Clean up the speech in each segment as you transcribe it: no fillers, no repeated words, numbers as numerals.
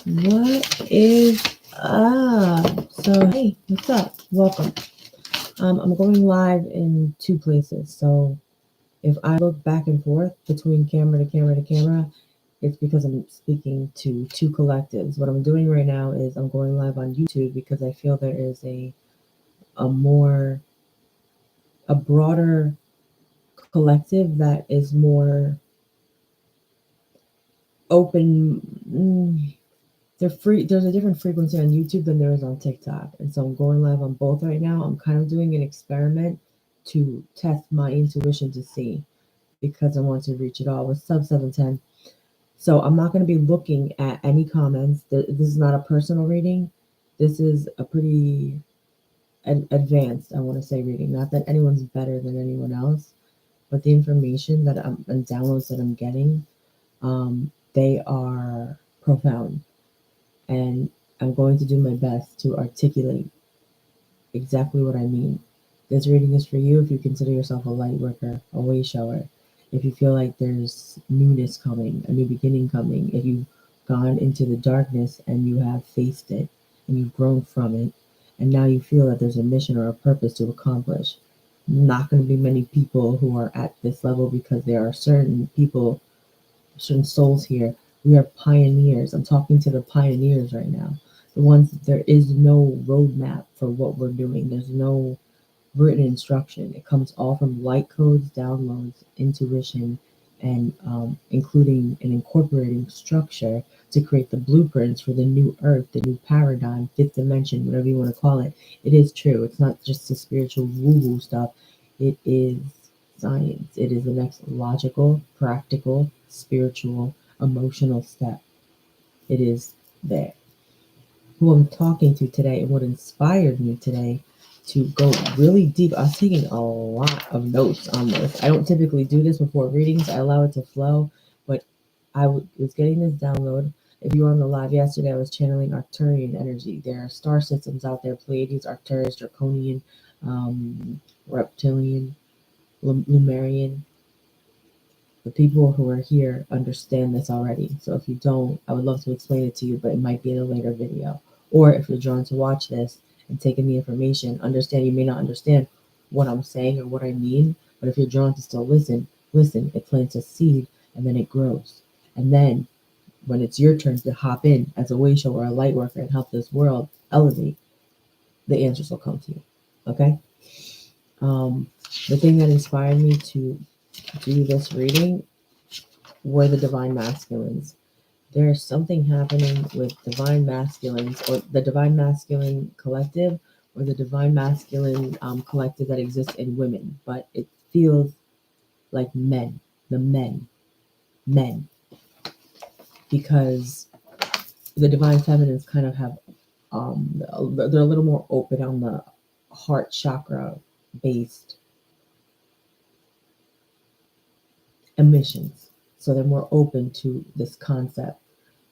What is up? So, hey, what's up? Welcome. I'm going live in two places. So, if I look back and forth between camera to camera to camera, it's because I'm speaking to two collectives. What I'm doing right now is I'm going live on YouTube because I feel there is a more a broader collective that is more open. They're free. There's a different frequency on YouTube than there is on TikTok, and so I'm going live on both right now. I'm kind of doing an experiment to test my intuition to see because I want to reach it all with sub 710. So I'm not going to be looking at any comments. This is not a personal reading. This is a pretty advanced, I want to say, reading. Not that anyone's better than anyone else, but the information that I'm and downloads that I'm getting, they are profound, and I'm going to do my best to articulate exactly what I mean. This reading is for you if you consider yourself a light worker, a wayshower. If you feel like there's newness coming, a new beginning coming, if you've gone into the darkness and you have faced it and you've grown from it, and now you feel that there's a mission or a purpose to accomplish. Not going to be many people who are at this level because there are certain people, certain souls here. We are pioneers. I'm talking to the pioneers right now. The ones that there is no roadmap for what we're doing. There's no written instruction. It comes all from light codes, downloads, intuition, and including and incorporating structure to create the blueprints for the new earth, the new paradigm, fifth dimension, whatever you want to call it. It is true. It's not just the spiritual woo-woo stuff. It is science. It is the next logical, practical, spiritual, emotional step. It is there. Who I'm talking to today and what inspired me today to go really deep. I was taking a lot of notes on this. I don't typically do this before readings. I allow it to flow, but was getting this download. If you were on the live yesterday, I was channeling Arcturian energy. There are star systems out there: Pleiades, Arcturus, Draconian, Reptilian, Lumerian. The people who are here understand this already. So if you don't, I would love to explain it to you, but it might be in a later video. Or if you're drawn to watch this and take in the information, understand you may not understand what I'm saying or what I mean, but if you're drawn to still listen, listen. It plants a seed and then it grows. And then when it's your turn to hop in as a way show or a light worker and help this world elevate, the answers will come to you. Okay? Um, the thing that inspired me to do this reading were the divine masculines. There's something happening with divine masculines or the divine masculine collective or the divine masculine collective that exists in women, but it feels like men, the men, because the divine feminines kind of have, they're a little more open on the heart chakra based emissions. So they're more open to this concept.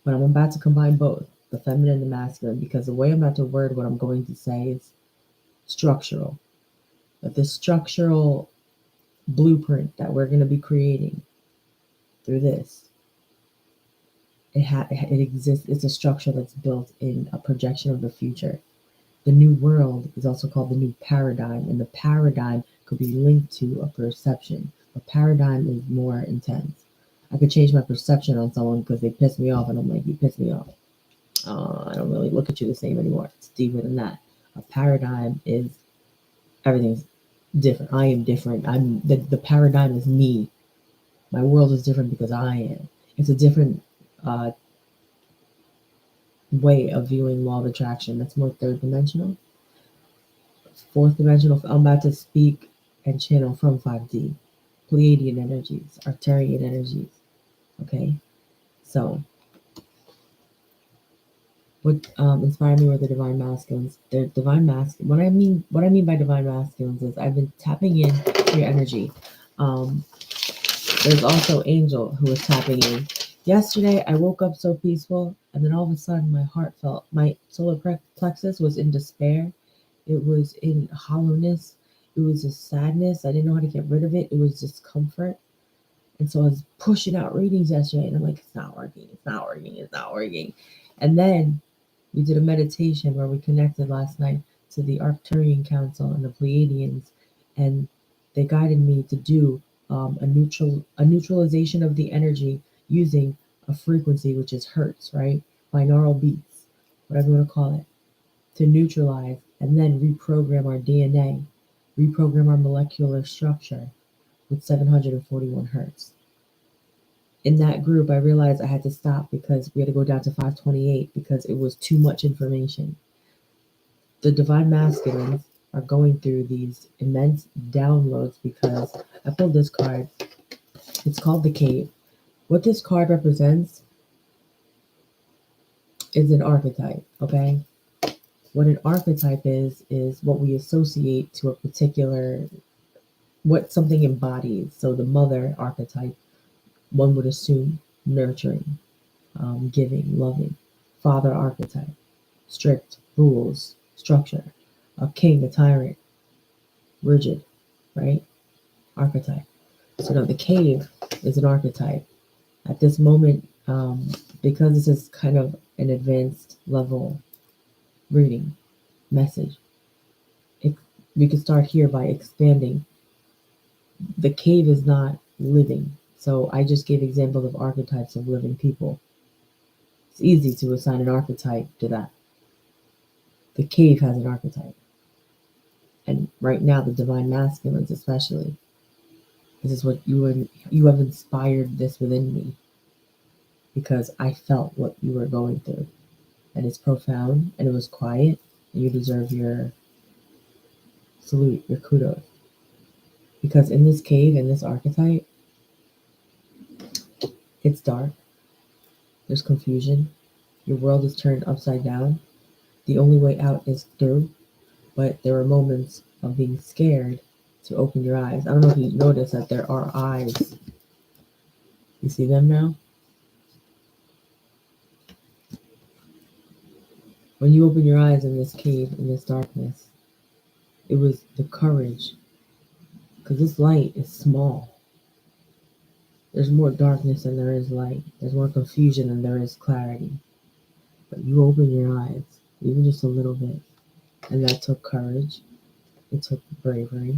But I'm about to combine both, the feminine and the masculine, because the way I'm about to word what I'm going to say is structural. But the structural blueprint that we're going to be creating through this, it exists. It's a structure that's built in a projection of the future. The new world is also called the new paradigm, and the paradigm could be linked to a perception. A paradigm is more intense. I could change my perception on someone because they piss me off, and I'm like, you piss me off. I don't really look at you the same anymore. It's deeper than that. A paradigm is everything's different. I am different. The paradigm is me. My world is different because I am. It's a different uh, way of viewing law of attraction. That's more third dimensional. Fourth dimensional. I'm about to speak and channel from 5D. Pleiadian energies, Arcturian energies. Okay, so what inspired me were the divine masculines. They're divine masculine. What I mean by divine masculines is I've been tapping in to your energy. Um, there's also Angel who was tapping in. Yesterday I woke up so peaceful, and then all of a sudden my solar plexus was in despair. It was in hollowness. It was just sadness. I didn't know how to get rid of it. It was discomfort. And so I was pushing out readings yesterday, and I'm like, it's not working. It's not working. It's not working. And then we did a meditation where we connected last night to the Arcturian Council and the Pleiadians, and they guided me to do a neutralization of the energy using a frequency which is hertz, right? Binaural beats, whatever you want to call it, to neutralize and then reprogram our DNA, reprogram our molecular structure with 741 hertz. In that group, I realized I had to stop because we had to go down to 528 because it was too much information. The divine masculines are going through these immense downloads because I pulled this card. It's called the Cave. What this card represents is an archetype, okay? What an archetype is what we associate to a particular, what something embodies. So the mother archetype, one would assume nurturing, giving, loving. Father archetype, strict, rules, structure. A king, a tyrant, rigid, right? Archetype. So now the cave is an archetype. At this moment, because this is kind of an advanced level reading message, we could start here by expanding. The cave is not living. So I just gave examples of archetypes of living people. It's easy to assign an archetype to that. The cave has an archetype. And right now, the divine masculines especially, this is what you have inspired this within me because I felt what you were going through. And it's profound and it was quiet and you deserve your salute, your kudos. Because in this cave, in this archetype, it's dark. There's confusion. Your world is turned upside down. The only way out is through. But there are moments of being scared to open your eyes. I don't know if you notice that there are eyes. You see them now? When you open your eyes in this cave, in this darkness, it was the courage. Because this light is small. There's more darkness than there is light. There's more confusion than there is clarity. But you open your eyes, even just a little bit. And that took courage. It took bravery.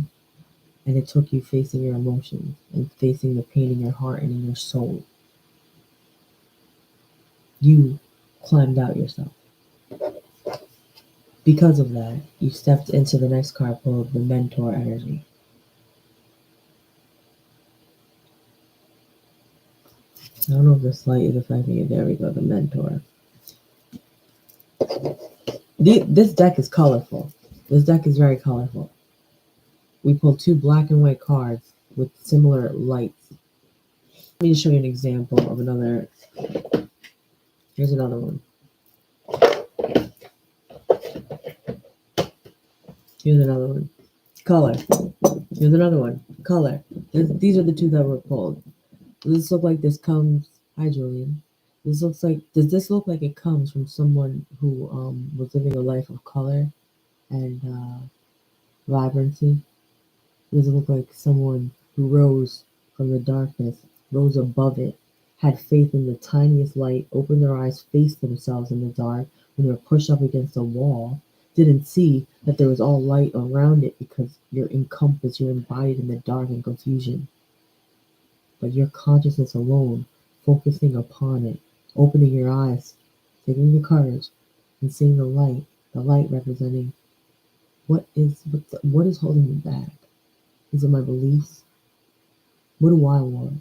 And it took you facing your emotions and facing the pain in your heart and in your soul. You climbed out yourself. Because of that, you stepped into the next card pulled, the mentor energy. I don't know if this light is affecting it. There we go, the mentor. This deck is colorful. This deck is very colorful. We pulled two black and white cards with similar lights. Let me just show you an example of another. Here's another one. Here's another one. Color. Here's another one. Color. These are the two that were pulled. Does this look like this comes? Hi, Julian. Does this look like it comes from someone who was living a life of color and vibrancy? Does it look like someone who rose from the darkness, rose above it, had faith in the tiniest light, opened their eyes, faced themselves in the dark when they were pushed up against a wall, didn't see that there was all light around it because you're encompassed, you're embodied in the dark and confusion. But your consciousness alone, focusing upon it, opening your eyes, taking the courage, and seeing the light representing what is holding me back? Is it my beliefs? What do I want?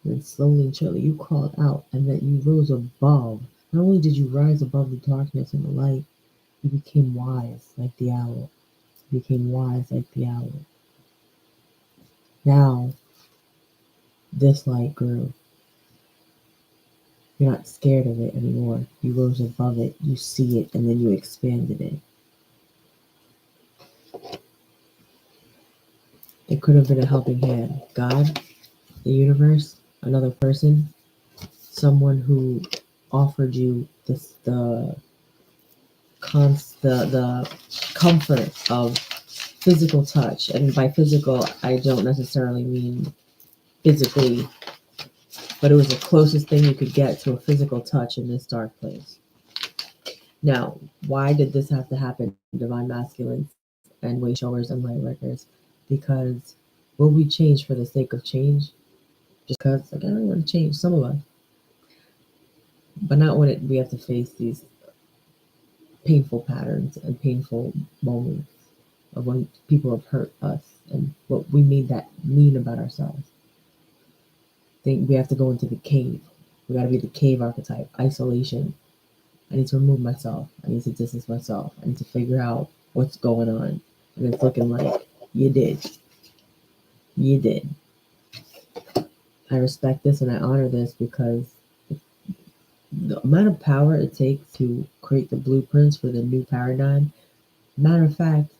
And then slowly and surely you crawled out and that you rose above. Not only did you rise above the darkness and the light, you became wise like the owl. You became wise like the owl. Now, this light grew. You're not scared of it anymore. You rose above it, you see it, and then you expanded it. It could have been a helping hand. God, the universe, another person, someone who offered you the comfort of physical touch. And by physical, I don't necessarily mean physically but it was the closest thing you could get to a physical touch in this dark place. Now, why did this have to happen, divine masculines and wayshowers and lightworkers? Because will we change for the sake of change? Just because, like, I don't want to change, some of us, but not when we have to face these painful patterns and painful moments of when people have hurt us and what we made that mean about ourselves. Think we have to go into the cave. We got to be the cave archetype, isolation. I need to remove myself. I need to distance myself. I need to figure out what's going on. And it's looking like you did. You did. I respect this and I honor this because the amount of power it takes to create the blueprints for the new paradigm. Matter of fact,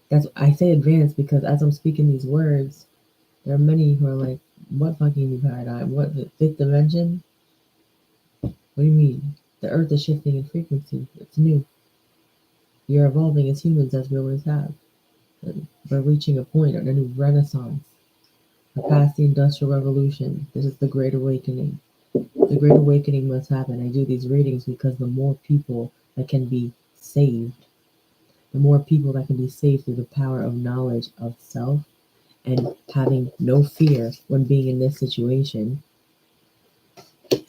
that's I say advanced because as I'm speaking these words, there are many who are like, "What fucking new paradigm? What, the fifth dimension? What do you mean? The Earth is shifting in frequency. It's new. You're evolving as humans as we always have. And we're reaching a point, a new renaissance. We're past the Industrial Revolution. This is the Great Awakening. The Great Awakening must happen. I do these readings because the more people that can be saved, the more people that can be saved through the power of knowledge of self and having no fear when being in this situation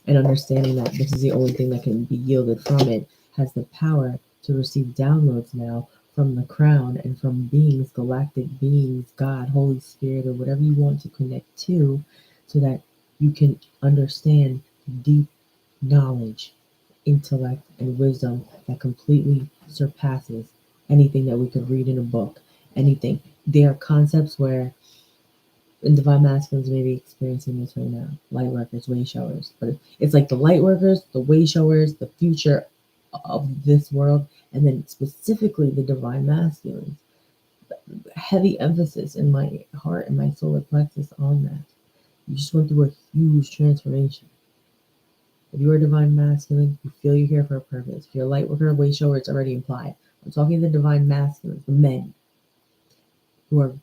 and understanding that this is the only thing that can be yielded from it, has the power to receive downloads now from the crown and from beings, galactic beings, God, Holy Spirit, or whatever you want to connect to, so that you can understand deep knowledge, intellect, and wisdom that completely surpasses anything that we could read in a book. Anything. They are concepts where, and divine masculines may be experiencing this right now. Lightworkers, wayshowers. But it's like the lightworkers, the wayshowers, the future of this world, and then specifically the divine masculines. Heavy emphasis in my heart and my solar plexus on that. You just went through a huge transformation. If you're a divine masculine, you feel you're here for a purpose. If you're a lightworker, wayshower, it's already implied. I'm talking to the divine masculines, the men who are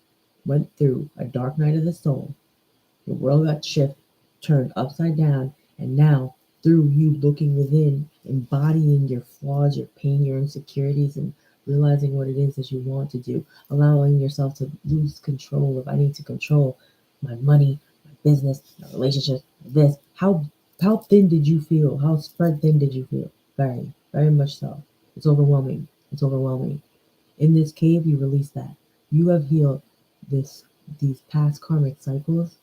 went through a dark night of the soul. Your world got turned upside down, and now through you looking within, embodying your flaws, your pain, your insecurities, and realizing what it is that you want to do, allowing yourself to lose control of I need to control my money, my business, my relationships, this. How thin did you feel? How spread thin did you feel? Very, very much so. It's overwhelming. It's overwhelming. In this cave, you release that. You have healed this these past karmic cycles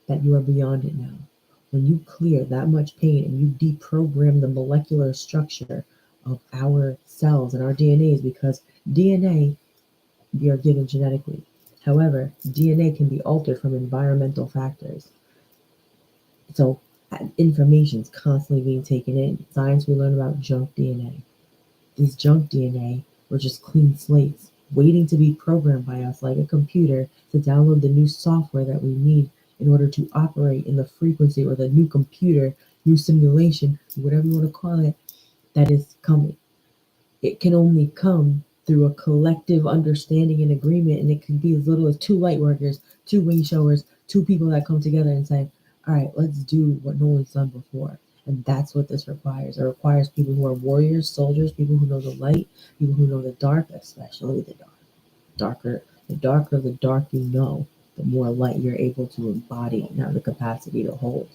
that you are beyond it now. When you clear that much pain and you deprogram the molecular structure of our cells and our DNAs, because DNA we are given genetically. However, DNA can be altered from environmental factors. So information is constantly being taken in. Science, we learn about junk DNA. These junk DNA were just clean slates, waiting to be programmed by us like a computer to download the new software that we need in order to operate in the frequency or the new computer, new simulation, whatever you want to call it, that is coming. It can only come through a collective understanding and agreement, and it can be as little as two light workers, two wing showers, two people that come together and say, all right, let's do what no one's done before. And that's what this requires. It requires people who are warriors, soldiers, people who know the light, people who know the dark, especially the dark. The darker the dark you know, the more light you're able to embody and have the capacity to hold.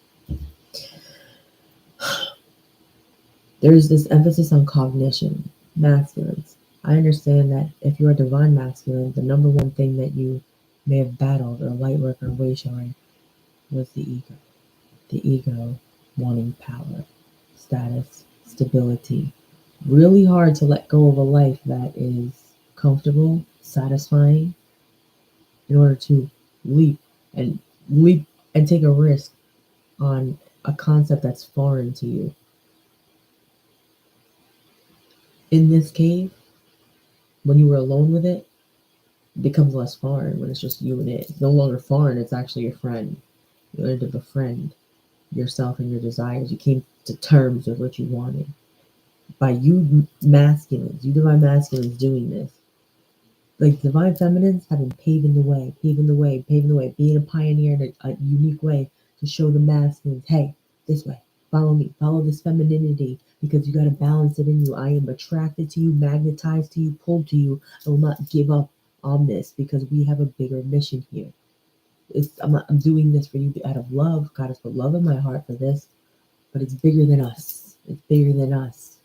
There's this emphasis on cognition, masculines. I understand that if you're a divine masculine, the number one thing that you may have battled or light work or way showing was the ego. The ego wanting power, status, stability. Really hard to let go of a life that is comfortable, satisfying, in order to leap and leap and take a risk on a concept that's foreign to you. In this cave, when you were alone with it, it becomes less foreign when it's just you and it. It's no longer foreign, it's actually your friend. You learned to befriend yourself and your desires. You came to terms with what you wanted. By you masculines, you divine masculines doing this, like divine feminines have been paving the way, paving the way, paving the way, being a pioneer in a unique way to show the masculines, hey, this way, follow me, follow this femininity, because you got to balance it in you. I am attracted to you, magnetized to you, pulled to you. I will not give up on this because we have a bigger mission here. I'm doing this for you out of love. God has put love in my heart for this, but it's bigger than us. It's bigger than us.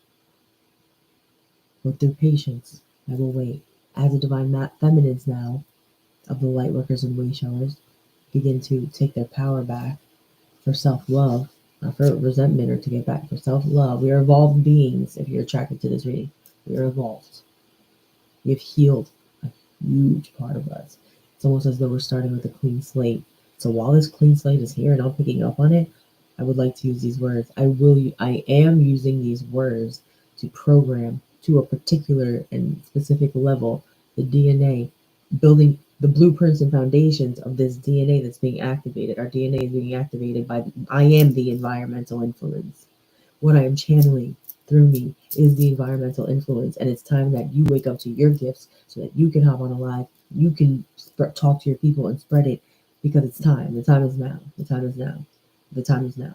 But through patience, I will wait. As the divine feminines now of the Lightworkers and WayShowers begin to take their power back for self-love, not for resentment or to get back, for self-love. We are evolved beings. If you're attracted to this reading, we are evolved. We have healed a huge part of us. It's almost as though we're starting with a clean slate. So while this clean slate is here and I'm picking up on it, I would like to use these words. I am using these words to program to a particular and specific level the DNA, building the blueprints and foundations of this DNA that's being activated. Our DNA is being activated by I am the environmental influence. What I am channeling through me is the environmental influence, and it's time that you wake up to your gifts so that you can hop on a live, you can talk to your people and spread it, because it's time. The time is now. The time is now. The time is now.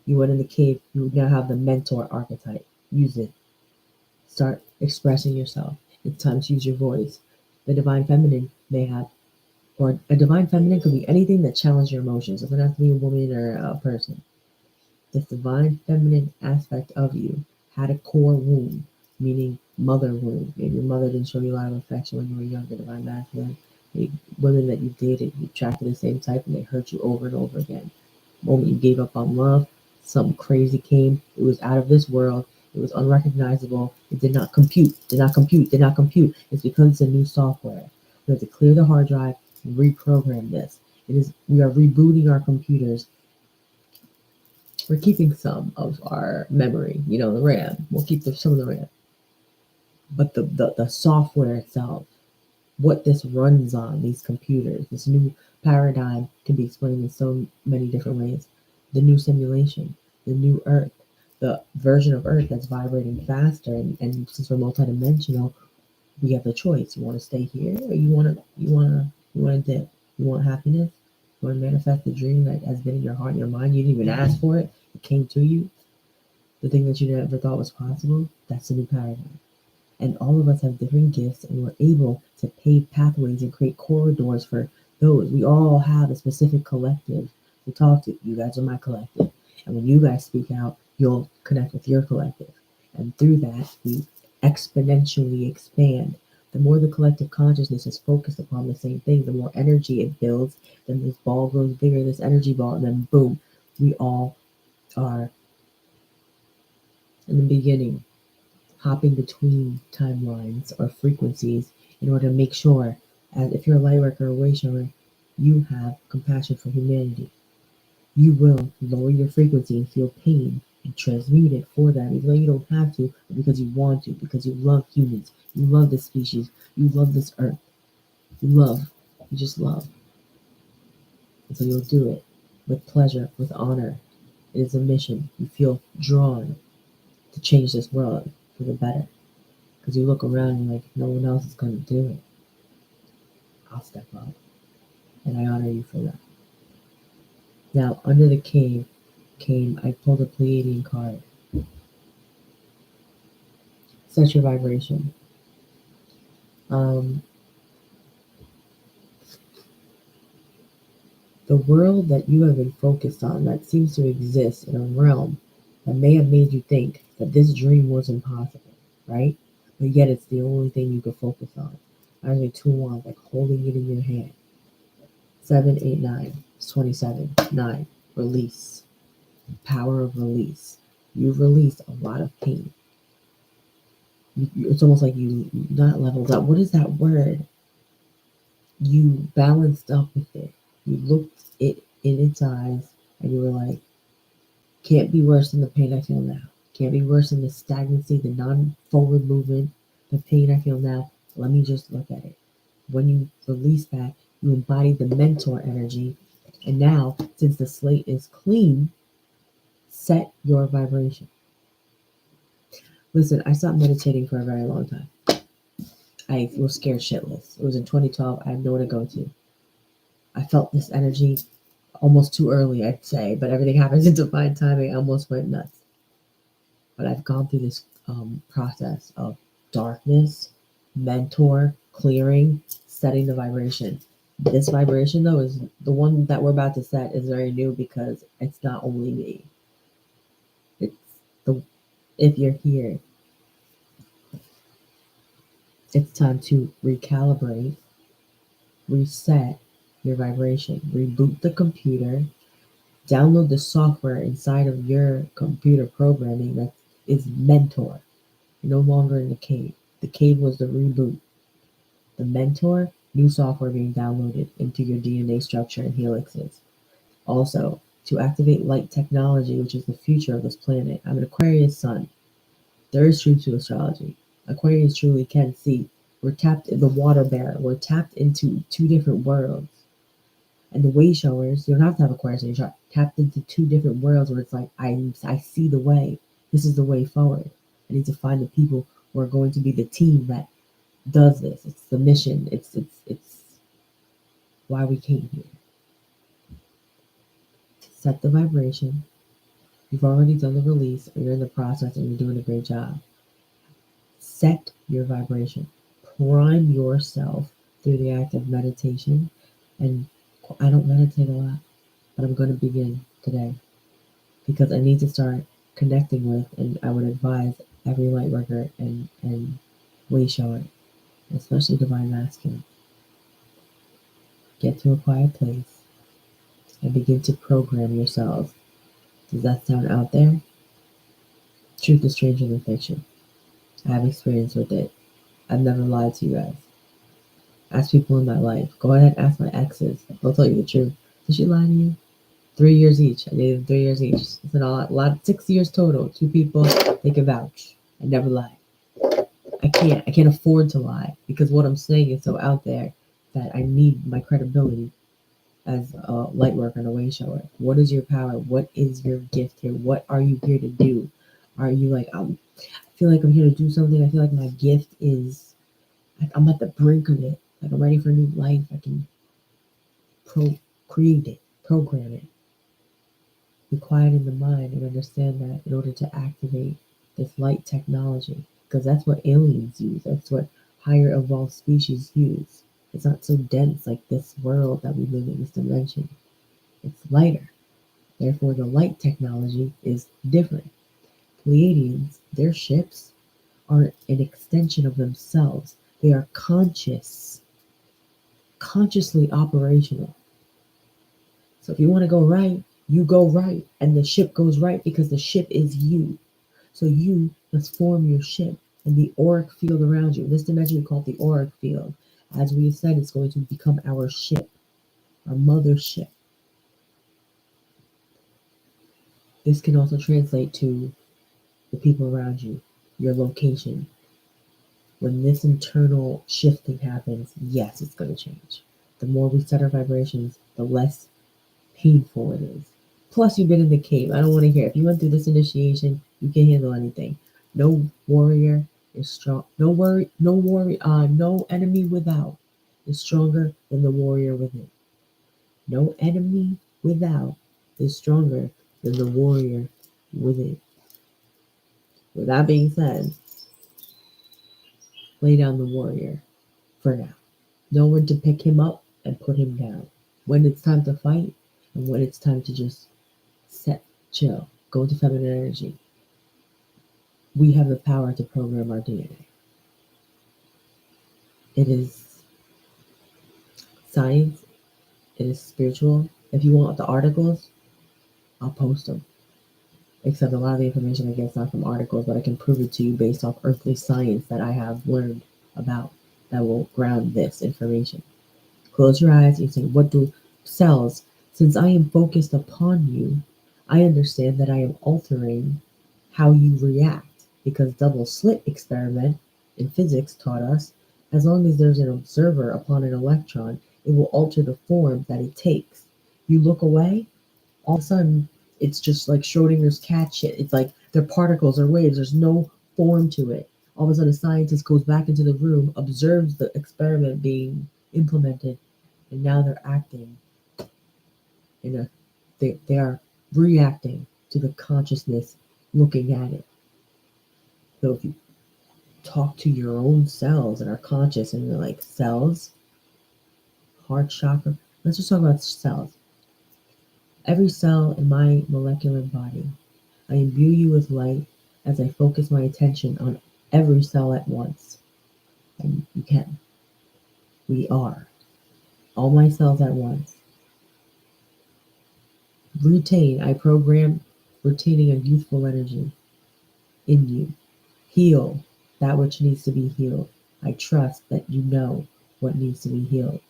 You went in the cave, you now have the mentor archetype. Use it. Start expressing yourself. It's time to use your voice. The divine feminine may have, or a divine feminine could be anything that challenges your emotions. It doesn't have to be a woman or a person. This divine feminine aspect of you had a core wound, meaning mother wound. Maybe your mother didn't show you a lot of affection when you were younger, divine masculine. Maybe women that you dated, you attracted the same type and they hurt you over and over again. The moment you gave up on love, something crazy came. It was out of this world. It was unrecognizable. It did not compute, did not compute, did not compute. It's because it's a new software. We have to clear the hard drive and reprogram this. We are rebooting our computers. We're keeping some of our memory, the RAM. We'll keep some of the RAM. But the software itself, what this runs on, these computers, this new paradigm can be explained in so many different ways. The new simulation, the new Earth, the version of Earth that's vibrating faster, and since we're multidimensional, we have the choice. You want to stay here, or you want to dip. You want happiness. You want to manifest the dream that has been in your heart and your mind. You didn't even ask for it. It came to you. The thing that you never thought was possible. That's the new paradigm. And all of us have different gifts, and we're able to pave pathways and create corridors for those. We all have a specific collective to talk to. You guys are my collective. And when you guys speak out, you'll connect with your collective. And through that, we exponentially expand. The more the collective consciousness is focused upon the same thing, the more energy it builds. Then this ball grows bigger, this energy ball, and then boom, we all are in the beginning hopping between timelines or frequencies in order to make sure, as if you're a lightworker or a wayshower, you have compassion for humanity. You will lower your frequency and feel pain and transmute it for them, even though you don't have to, but because you want to, because you love humans, you love this species, you love this earth, you just love. And so you'll do it with pleasure, with honor. It is a mission. You feel drawn to change this world for the better. Because you look around and you're like, no one else is going to do it. I'll step up. And I honor you for that. Now, under the cave I pulled a Pleiadian card. Set your vibration. The world that you have been focused on, that seems to exist in a realm that may have made you think that this dream was impossible, right? But yet it's the only thing you could focus on. I have 2 wands, like holding it in your hand. 7, 8, 9. It's 27. 9. Release. Power of release. You've released a lot of pain. It's almost like you not leveled up. What is that word? You balanced up with it. You looked it in its eyes and you were like, can't be worse than the pain I feel now. Can't be worse than the stagnancy, the non-forward movement, the pain I feel now. Let me just look at it. When you release that, you embody the mentor energy. And now, since the slate is clean, set your vibration. Listen, I stopped meditating for a very long time. I was scared shitless. It was in 2012. I had nowhere to go to. I felt this energy almost too early, I'd say, but everything happens in divine timing. I almost went nuts. But I've gone through this process of darkness, mentor, clearing, setting the vibration. This vibration, though, is the one that we're about to set is very new because it's not only me. It's the if you're here, it's time to recalibrate, reset your vibration, reboot the computer, download the software inside of your computer programming that is mentor. You're no longer in the cave. The cave was the reboot. The mentor, new software being downloaded into your DNA structure and helixes. Also, to activate light technology, which is the future of this planet. I'm an Aquarius sun. There is truth to astrology. Aquarius truly can see. We're tapped in the water bearer. We're tapped into two different worlds. And the WayShowers, you don't have to have Aquarius in your chart. Tapped into two different worlds where it's like, I see the way. This is the way forward. I need to find the people who are going to be the team that does this. It's the mission. It's why we came here. Set the vibration. You've already done the release, or you're in the process and you're doing a great job. Set your vibration. Prime yourself through the act of meditation. And I don't meditate a lot, but I'm going to begin today because I need to start connecting with, and I would advise every lightworker and wayshower, especially divine masculine, get to a quiet place and begin to program yourselves. Does that sound out there? Truth is stranger than fiction. I have experience with it. I've never lied to you guys. Ask people in my life. Go ahead, ask my exes. They'll tell you the truth. Did she lie to you? 3 years each. I dated 3 years each. It's a lot. 6 years total. 2 people. They can vouch. I never lie. I can't afford to lie because what I'm saying is so out there that I need my credibility as a light worker and a way shower. What is your power? What is your gift here? What are you here to do? Are you like, I feel like I'm here to do something. I feel like my gift is, I'm at the brink of it. Like I'm ready for a new life. I can create it, program it. Be quiet in the mind and understand that in order to activate this light technology, because that's what aliens use. That's what higher evolved species use. It's not so dense like this world that we live in, this dimension. It's lighter. Therefore, the light technology is different. Pleiadians, their ships are an extension of themselves. They are consciously operational. So if you want to go right, you go right, and the ship goes right because the ship is you. So you must form your ship and the auric field around you. In this dimension, we call it the auric field. As we said, it's going to become our ship, our mothership. This can also translate to the people around you, your location. When this internal shifting happens, yes, it's going to change. The more we set our vibrations, the less painful it is. Plus, you've been in the cave. I don't want to hear. If you went through this initiation, you can handle anything. No warrior is strong. No enemy without is stronger than the warrior within. No enemy without is stronger than the warrior within. With that being said, lay down the warrior for now. Know when to pick him up and put him down. When it's time to fight and when it's time to just set, chill, go into feminine energy. We have the power to program our DNA. It is science. It is spiritual. If you want the articles, I'll post them. Except a lot of the information I get is not from articles, but I can prove it to you based off earthly science that I have learned about that will ground this information. Close your eyes and say, what do cells? Since I am focused upon you, I understand that I am altering how you react because double slit experiment in physics taught us as long as there's an observer upon an electron, it will alter the form that it takes. You look away, all of a sudden, it's just like Schrodinger's cat shit. It's like they're particles or waves. There's no form to it. All of a sudden, a scientist goes back into the room, observes the experiment being implemented, and now they're acting in a they are reacting to the consciousness looking at it. So if you talk to your own cells that are conscious and you're like, cells, heart chakra, let's just talk about cells. Every cell in my molecular body, I imbue you with light as I focus my attention on every cell at once. And you can. We are. All my cells at once. I program retaining a youthful energy in you. Heal that which needs to be healed. I trust that you know what needs to be healed.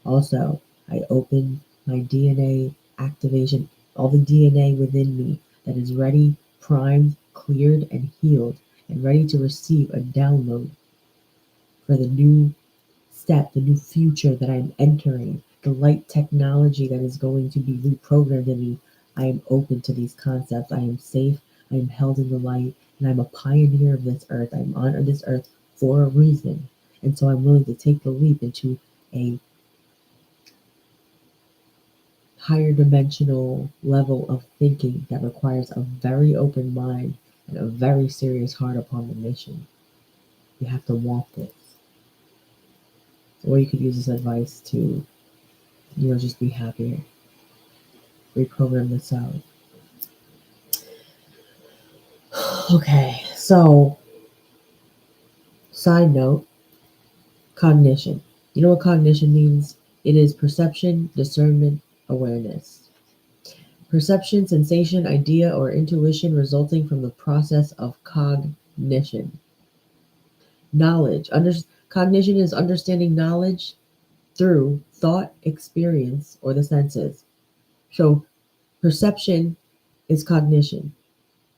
Also, I open my DNA activation, all the DNA within me that is ready, primed, cleared, and healed, and ready to receive a download for the new step, the new future that I'm entering, the light technology that is going to be reprogrammed in me. I am open to these concepts. I am safe. I am held in the light, and I'm a pioneer of this earth. I'm on this earth for a reason. And so I'm willing to take the leap into a higher dimensional level of thinking that requires a very open mind and a very serious heart upon the mission. You have to want this. Or you could use this advice to, just be happier. Reprogram this out. Okay, so side note, cognition. You know what cognition means? It is perception, discernment, awareness. Perception, sensation, idea, or intuition resulting from the process of cognition. Knowledge. Cognition is understanding knowledge through thought, experience, or the senses. So perception is cognition.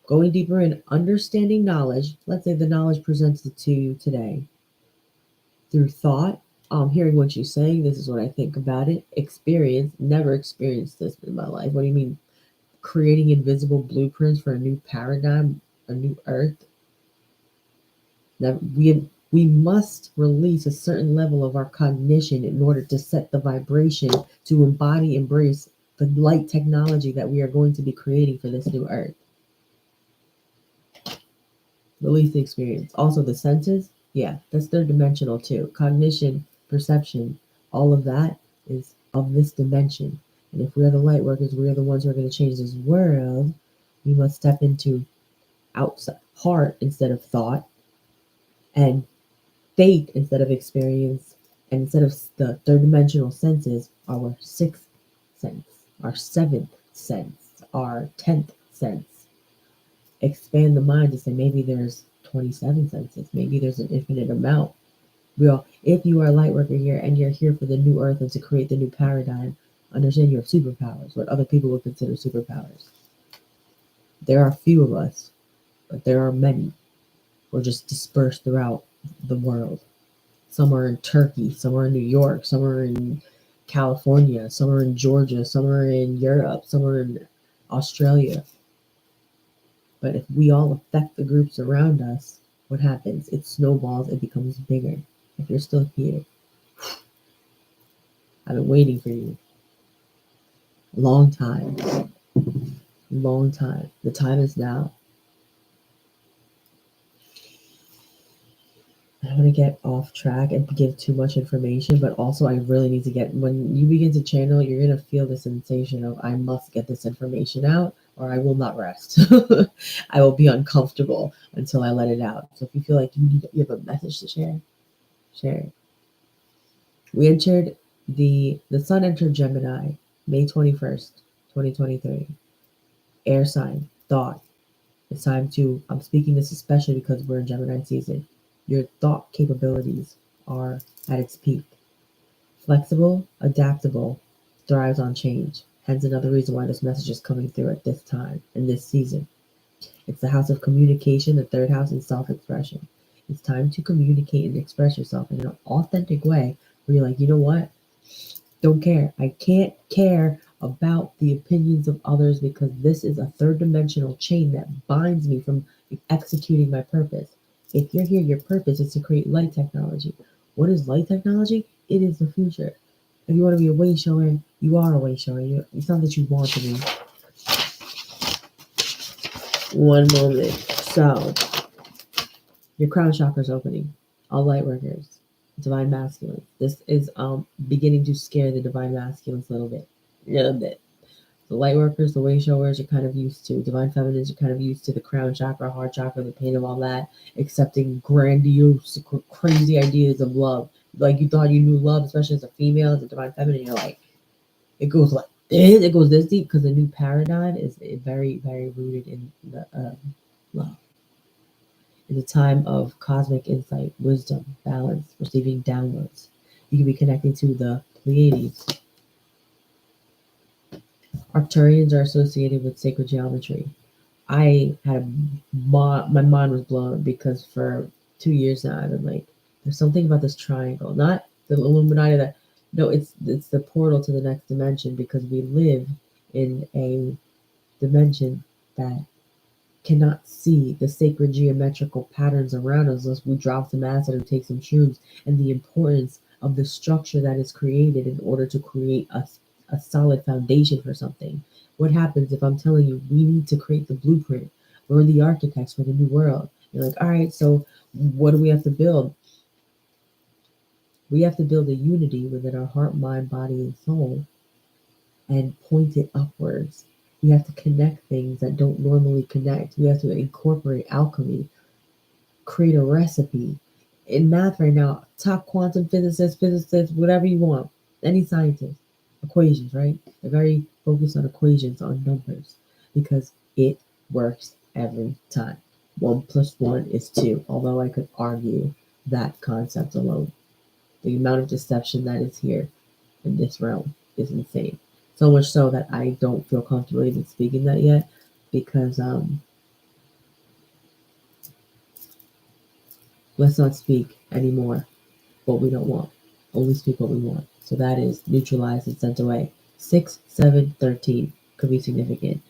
Going deeper in understanding knowledge, let's say the knowledge presented to you today through thought, hearing what you say, this is what I think about it. Experience, never experienced this in my life. What do you mean? Creating invisible blueprints for a new paradigm, a new earth. That we must release a certain level of our cognition in order to set the vibration to embrace the light technology that we are going to be creating for this new earth. Release the experience. Also the senses, yeah, that's third dimensional too. Cognition, perception, all of that is of this dimension. And if we are the light workers, we are the ones who are going to change this world. We must step into outside heart instead of thought, and faith instead of experience, and instead of the third dimensional senses, our sixth sense, our seventh sense, our 10th sense. Expand the mind to say maybe there's 27 senses, maybe there's an infinite amount. If you are a light worker here and you're here for the new earth and to create the new paradigm, understand you have superpowers, what other people would consider superpowers. There are few of us, but there are many. We're just dispersed throughout the world. Some are in Turkey, some are in New York, some are in California, some are in Georgia, some are in Europe, some are in Australia. But if we all affect the groups around us, what happens? It snowballs, it becomes bigger. If you're still here, I've been waiting for you. Long time. Long time. The time is now. I don't want to get off track and give too much information, but also I really need to when you begin to channel, you're going to feel the sensation of, I must get this information out or I will not rest. I will be uncomfortable until I let it out. So if you feel like you have a message to share, share it. We entered the sun entered Gemini, May 21st, 2023. Air sign, thought. It's time I'm speaking this especially because we're in Gemini season. Your thought capabilities are at its peak. Flexible, adaptable, thrives on change. Hence another reason why this message is coming through at this time, in this season. It's the house of communication, the third house, and self-expression. It's time to communicate and express yourself in an authentic way where you're like, you know what? Don't care. I can't care about the opinions of others because this is a third dimensional chain that binds me from executing my purpose. If you're here, your purpose is to create light technology. What is light technology? It is the future. If you want to be a way shower, you are a way shower. It's not that you want to be. One moment. So, your crown chakra is opening. All light workers, divine masculine. This is beginning to scare the divine masculines a little bit. A little bit. The light workers, the way showers, you're kind of used to. Divine feminines, you're kind of used to the crown chakra, heart chakra, the pain of all that, accepting grandiose, crazy ideas of love. Like you thought you knew love, especially as a female, as a divine feminine, you're like, it goes like this, it goes this deep because the new paradigm is very, very rooted in the love. In a time of cosmic insight, wisdom, balance, receiving downloads. You can be connecting to the Pleiades. Arcturians are associated with sacred geometry. I had my mind was blown because for 2 years now I've been like, there's something about this triangle, not the Illuminati that no, it's the portal to the next dimension because we live in a dimension that cannot see the sacred geometrical patterns around us unless we drop some acid or take some shrooms, and the importance of the structure that is created in order to create a solid foundation for something. What happens if I'm telling you we need to create the blueprint? We're the architects for the new world. You're like, all right, so what do we have to build? We have to build a unity within our heart, mind, body, and soul and point it upwards. We have to connect things that don't normally connect. We have to incorporate alchemy, create a recipe. In math right now, top quantum physicists, whatever you want, any scientist, equations, right? They're very focused on equations, on numbers, because it works every time. 1 + 1 is 2, although I could argue that concept alone. The amount of deception that is here in this realm is insane. So much so that I don't feel comfortable even speaking that yet because let's not speak anymore what we don't want. Only speak what we want. So that is neutralized and sent away. 6, 7, 13 could be significant.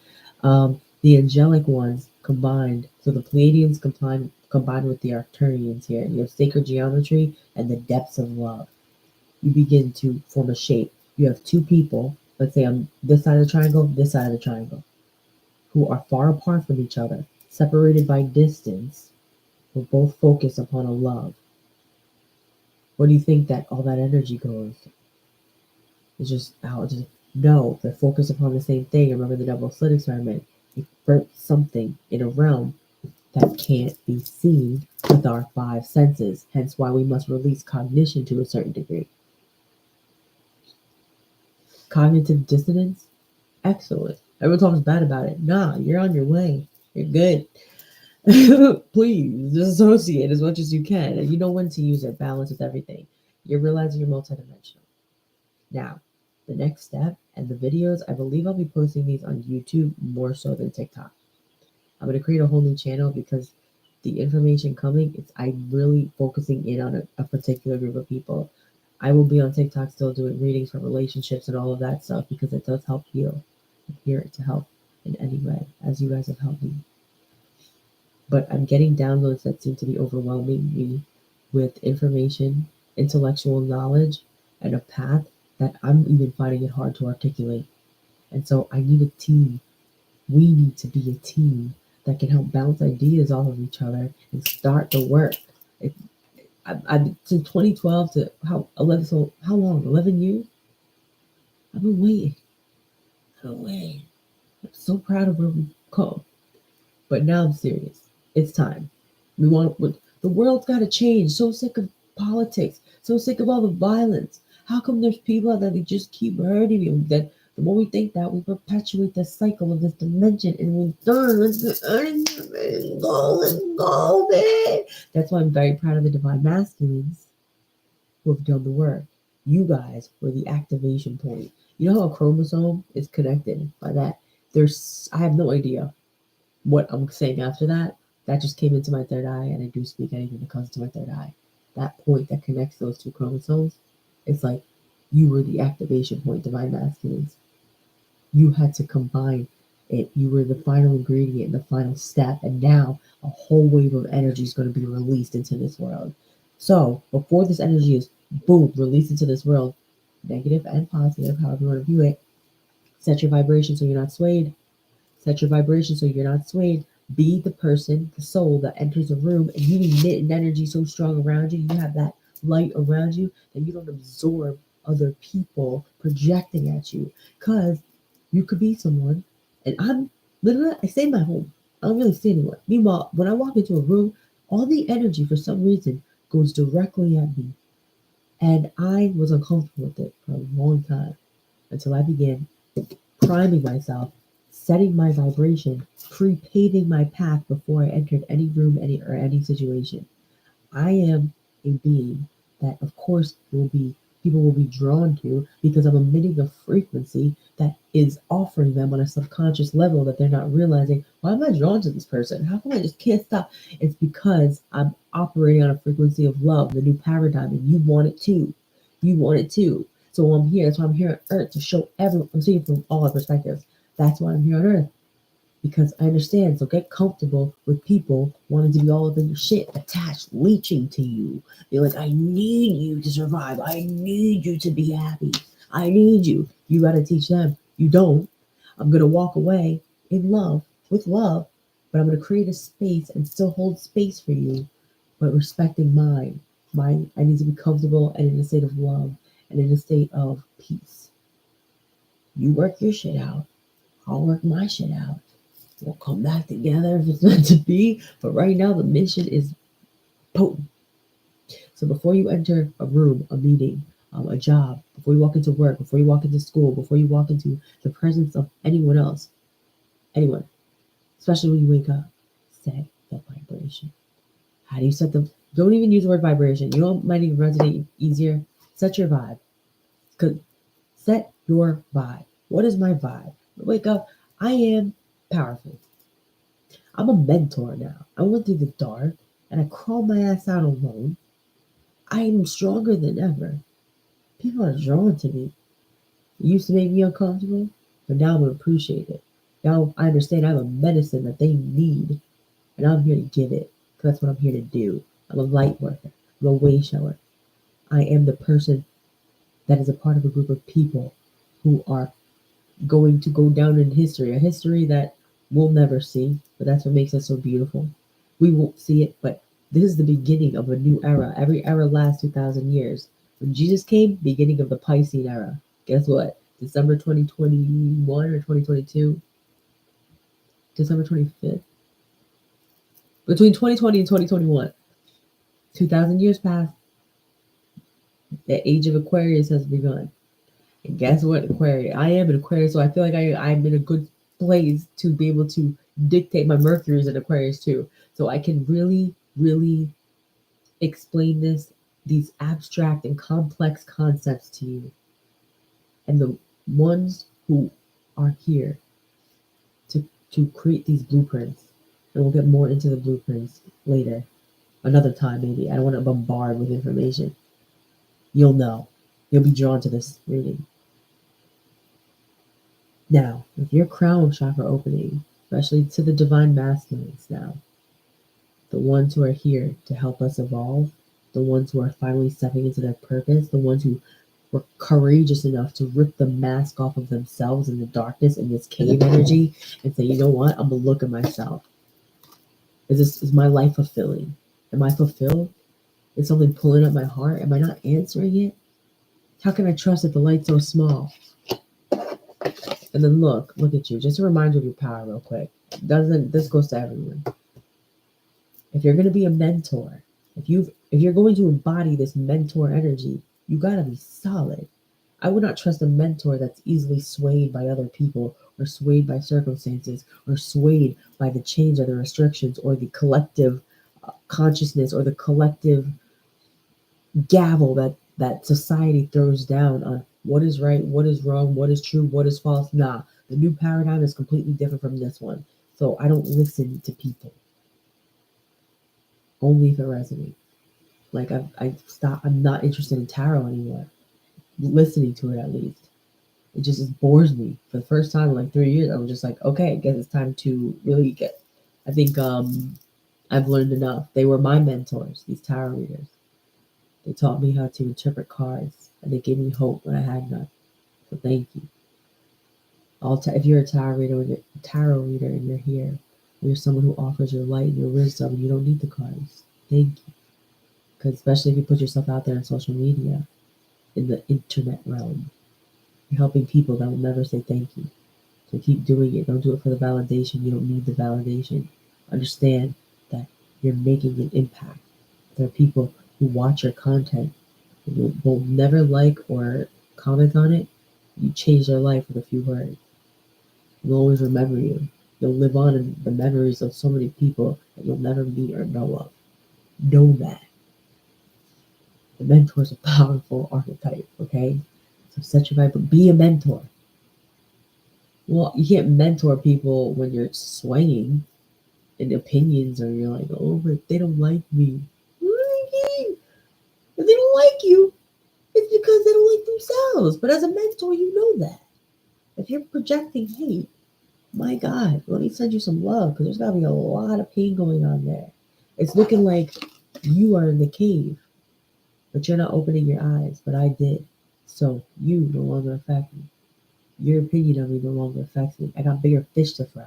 The angelic ones combined, so the Pleiadians combined with the Arcturians here. You have sacred geometry and the depths of love. You begin to form a shape. You have two people, let's say on this side of the triangle, this side of the triangle, who are far apart from each other, separated by distance, will both focus upon a love. What do you think that all that energy goes? It's just out. Just no, they're focused upon the same thing. Remember the double slit experiment. You burnt something in a realm that can't be seen with our five senses. Hence why we must release cognition to a certain degree. Cognitive dissonance? Excellent. Everyone talks bad about it. Nah, you're on your way. You're good. Please disassociate as much as you can. And you know when to use it. Balance with everything. You're realizing you're multidimensional. Now, the next step and the videos, I believe I'll be posting these on YouTube more so than TikTok. I'm going to create a whole new channel because the information coming, I'm really focusing in on a particular group of people. I will be on TikTok still doing readings for relationships and all of that stuff because it does help heal. I'm here to help in any way, as you guys have helped me. But I'm getting downloads that seem to be overwhelming me with information, intellectual knowledge, and a path that I'm even finding it hard to articulate. And so I need a team. We need to be a team that can help bounce ideas off of each other and start the work. I've since 2012 to how 11. So how long? 11 years. I've been waiting. I'm so proud of where we've come. But now I'm serious. It's time. The world's got to change. So sick of politics. So sick of all the violence. How come there's people out there that just keep hurting you? That the more we think that, we perpetuate the cycle of this dimension, and we go, man. That's why I'm very proud of the divine masculines who have done the work. You guys were the activation point. You know how a chromosome is connected by that? I have no idea what I'm saying after that. That just came into my third eye, and I do speak anything that comes to my third eye. That point that connects those two chromosomes, it's like you were the activation point, divine masculines. You had to combine it. You were the final ingredient, the final step, and now a whole wave of energy is going to be released into this world. So before this energy is boom released into this world, negative and positive, however you want to view it. Set your vibration so you're not swayed. Set your vibration so you're not swayed. Be the person, the soul that enters a room and you emit an energy so strong around you, you have that light around you that you don't absorb other people projecting at you. Because you could be someone, and I'm literally, I stay in my home. I don't really see anyone. Meanwhile, when I walk into a room, all the energy for some reason goes directly at me. And I was uncomfortable with it for a long time until I began priming myself, setting my vibration, pre-paving my path before I entered any room, any situation. I am a being that, of course, will be people will be drawn to because I'm emitting a frequency that is offering them on a subconscious level that they're not realizing. Why am I drawn to this person? How come I just can't stop? It's because I'm operating on a frequency of love, the new paradigm, and you want it too. You want it too. So I'm here. That's why I'm here on Earth to show everyone. I'm seeing from all our perspectives. That's why I'm here on Earth because I understand. So get comfortable with people wanting to be all up in your shit, attached, leeching to you. Be like, I need you to survive. I need you to be happy. I need you. You got to teach them. You don't. I'm going to walk away in love, with love, but I'm going to create a space and still hold space for you, but respecting mine. Mine, I need to be comfortable and in a state of love and in a state of peace. You work your shit out. I'll work my shit out. We'll come back together if it's meant to be. But right now, the mission is potent. So before you enter a room, a meeting, a job, before you walk into work, before you walk into school, before you walk into the presence of anyone else, anyone, especially when you wake up, set the vibration. How do you set the? Don't even use the word vibration. You know what might even resonate easier? Set your vibe. Cause set your vibe. What is my vibe? I wake up. I am powerful. I'm a mentor now. I went through the dark and I crawled my ass out alone. I am stronger than ever. People are drawn to me. It used to make me uncomfortable, but now I appreciate it. Now I understand I'm a medicine that they need, and I'm here to give it because that's what I'm here to do. I'm a light worker. I'm a wayshower. I am the person that is a part of a group of people who are going to go down in history, a history that we'll never see, but that's what makes us so beautiful. We won't see it, but this is the beginning of a new era. Every era lasts 2,000 years. When Jesus came, beginning of the Piscean era. Guess what? December 2021 or 2022? December 25th? Between 2020 and 2021. 2,000 years passed. The age of Aquarius has begun. And guess what, Aquarius? I am an Aquarius, so I feel like I'm in a good place to be able to dictate. My Mercury's in Aquarius too. So I can really, really explain these abstract and complex concepts to you. And the ones who are here to create these blueprints, and we'll get more into the blueprints later, another time maybe. I don't want to bombard with information. You'll know. You'll be drawn to this reading. Now, with your crown chakra opening, especially to the divine masculines now, the ones who are here to help us evolve, the ones who are finally stepping into their purpose, the ones who were courageous enough to rip the mask off of themselves in the darkness in this cave energy and say, you know what, I'm gonna look at myself. Is my life fulfilling? Am I fulfilled? Is something pulling at my heart? Am I not answering it? How can I trust that the light's so small? And then look at you. Just a reminder of your power real quick. This goes to everyone. If you're gonna be a mentor, if you're going to embody this mentor energy, you gotta be solid. I would not trust a mentor that's easily swayed by other people or swayed by circumstances or swayed by the change of the restrictions or the collective consciousness or the collective gavel that society throws down on what is right, what is wrong, what is true, what is false. Nah, the new paradigm is completely different from this one. So I don't listen to people. Only if it resonates. Like I stop. I'm not interested in tarot anymore. Listening to it at least, it bores me. For the first time in like 3 years, I was just like, okay, I guess it's time to really get. I think I've learned enough. They were my mentors. These tarot readers. They taught me how to interpret cards. and they gave me hope when I had none. So thank you. If you're a tarot reader and you're here, and you're someone who offers your light and your wisdom, and you don't need the cards. Thank you. Because especially if you put yourself out there on social media, in the internet realm, you're helping people that will never say thank you. So keep doing it. Don't do it for the validation. You don't need the validation. Understand that you're making an impact. There are people who watch your content and will never like or comment on it. You change their life with a few words. They'll always remember you. You'll live on in the memories of so many people that you'll never meet or know of. Know that. The mentor is a powerful archetype, okay? So set your vibe, be a mentor. Well, you can't mentor people when you're swaying in opinions or you're like, oh, but they don't like me. If they don't like you, it's because they don't like themselves. But as a mentor, you know that. If you're projecting hate, my God, let me send you some love because there's got to be a lot of pain going on there. It's looking like you are in the cave, but you're not opening your eyes. But I did. So you no longer affect me. Your opinion of me no longer affects me. I got bigger fish to fry.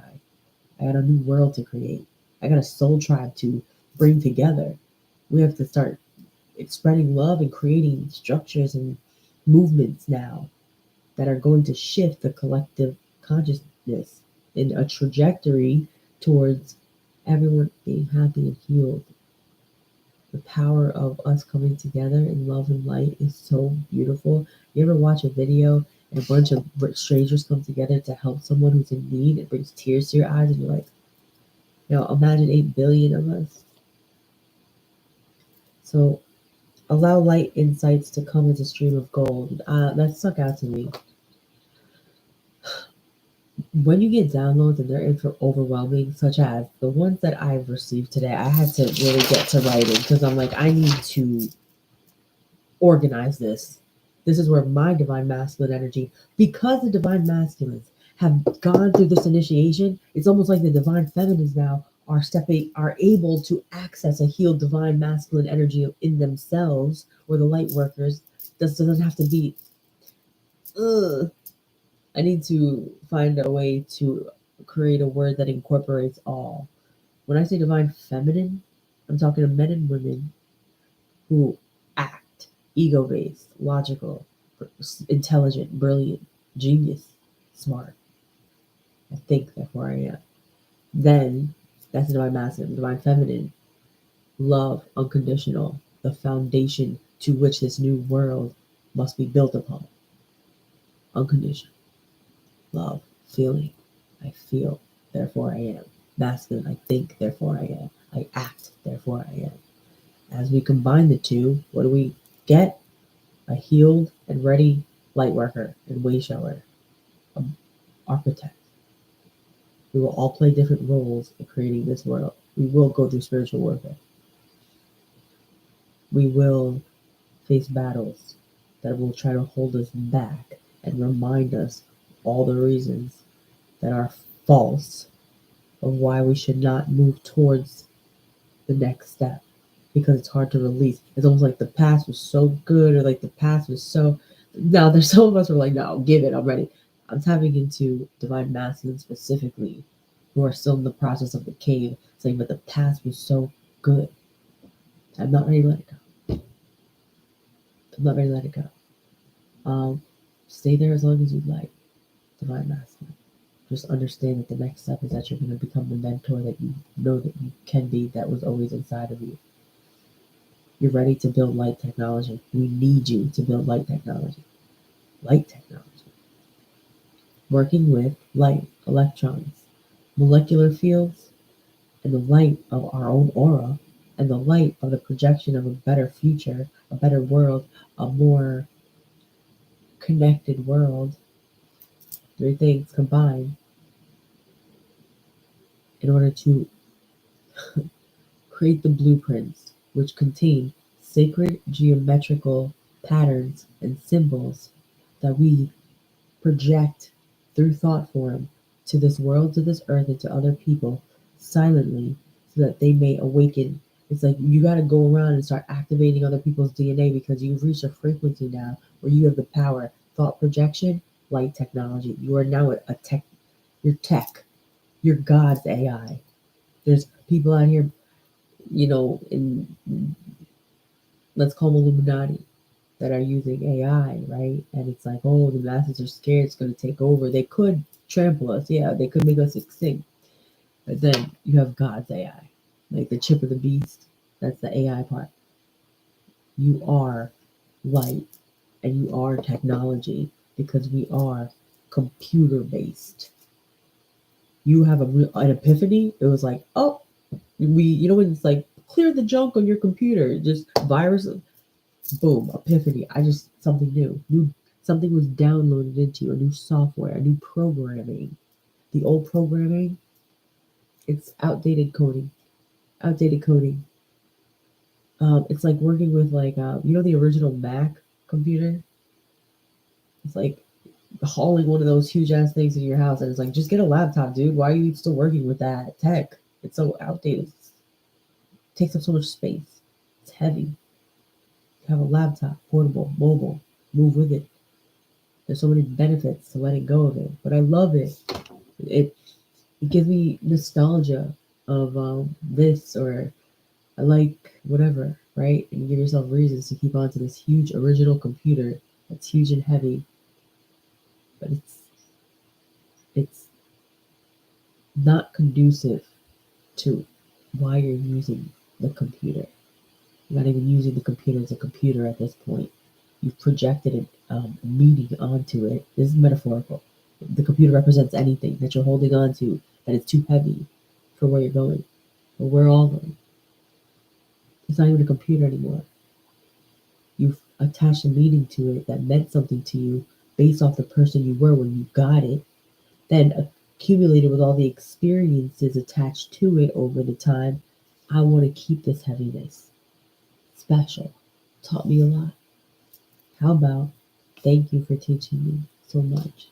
I got a new world to create. I got a soul tribe to bring together. We have to start spreading love and creating structures and movements now that are going to shift the collective consciousness in a trajectory towards everyone being happy and healed. The power of us coming together in love and light is so beautiful. You ever watch a video and a bunch of strangers come together to help someone who's in need? It brings tears to your eyes, and you're like, imagine 8 billion of us. So allow light insights to come as a stream of gold. That stuck out to me. When you get downloads and they're overwhelming, such as the ones that I've received today, I had to really get to writing because I'm like, I need to organize this. This is where my divine masculine energy, because the divine masculines have gone through this initiation, it's almost like the divine feminines now are able to access a healed divine masculine energy in themselves, or the light workers. This doesn't have to be. I need to find a way to create a word that incorporates all. When I say divine feminine, I'm talking to men and women who act ego based, logical, intelligent, brilliant, genius, smart. I think, therefore I am. Then that's the divine masculine. Divine feminine, love, unconditional, the foundation to which this new world must be built upon. Unconditional. Love, feeling. I feel, therefore I am. Masculine, I think, therefore I am. I act, therefore I am. As we combine the two, what do we get? A healed and ready light worker and wayshower, an architect. We will all play different roles in creating this world. We will go through spiritual warfare. We will face battles that will try to hold us back and remind us all the reasons that are false of why we should not move towards the next step, because it's hard to release. It's almost like the past was so good, or like the past was so. Now there's some of us who are like, no, give it, I'm ready. I'm tapping into divine masculine specifically, who are still in the process of the cave, saying, but the past was so good. I'm not ready to let it go. I'm not ready to let it go. Stay there as long as you'd like, divine masculine. Just understand that the next step is that you're going to become the mentor that you know that you can be, that was always inside of you. You're ready to build light technology. We need you to build light technology. Light technology. Working with light, electrons, molecular fields, and the light of our own aura, and the light of the projection of a better future, a better world, a more connected world. Three things combined in order to create the blueprints, which contain sacred geometrical patterns and symbols that we project through thought form to this world, to this earth, and to other people silently, so that they may awaken It's like you got to go around and start activating other people's DNA because you've reached a frequency now where you have the power, thought projection, light technology. You are now a tech. You're tech. You're God's AI. There's people out here, in, let's call them Illuminati, that are using AI, right? And it's like, oh, the masses are scared it's going to take over. They could trample us. Yeah, they could make us extinct. But then you have God's AI, like the chip of the beast. That's the AI part. You are light and you are technology because we are computer based. You have an epiphany. It was like, oh, when it's like clear the junk on your computer, just virus, boom, epiphany. Something new, something was downloaded into you, a new software, a new programming. The old programming, it's outdated coding, outdated coding. It's like working with the original Mac computer. It's like hauling one of those huge ass things in your house, and it's like, just get a laptop, dude. Why are you still working with that tech? It's so outdated. It takes up so much space. It's heavy. You have a laptop, portable, mobile. Move with it. There's so many benefits to letting go of it, but I love it. It it gives me nostalgia of this, or I like whatever, right? And you give yourself reasons to keep on to this huge original computer that's huge and heavy, but it's not conducive to why you're using the computer. You're not even using the computer as a computer at this point. You've projected a meaning onto it. This is metaphorical. The computer represents anything that you're holding on to that is too heavy for where you're going, or where all going. It's not even a computer anymore. You've attached a meaning to it that meant something to you based off the person you were when you got it, then accumulated with all the experiences attached to it over the time. I want to keep this heaviness special. Taught me a lot. How about thank you for teaching me so much?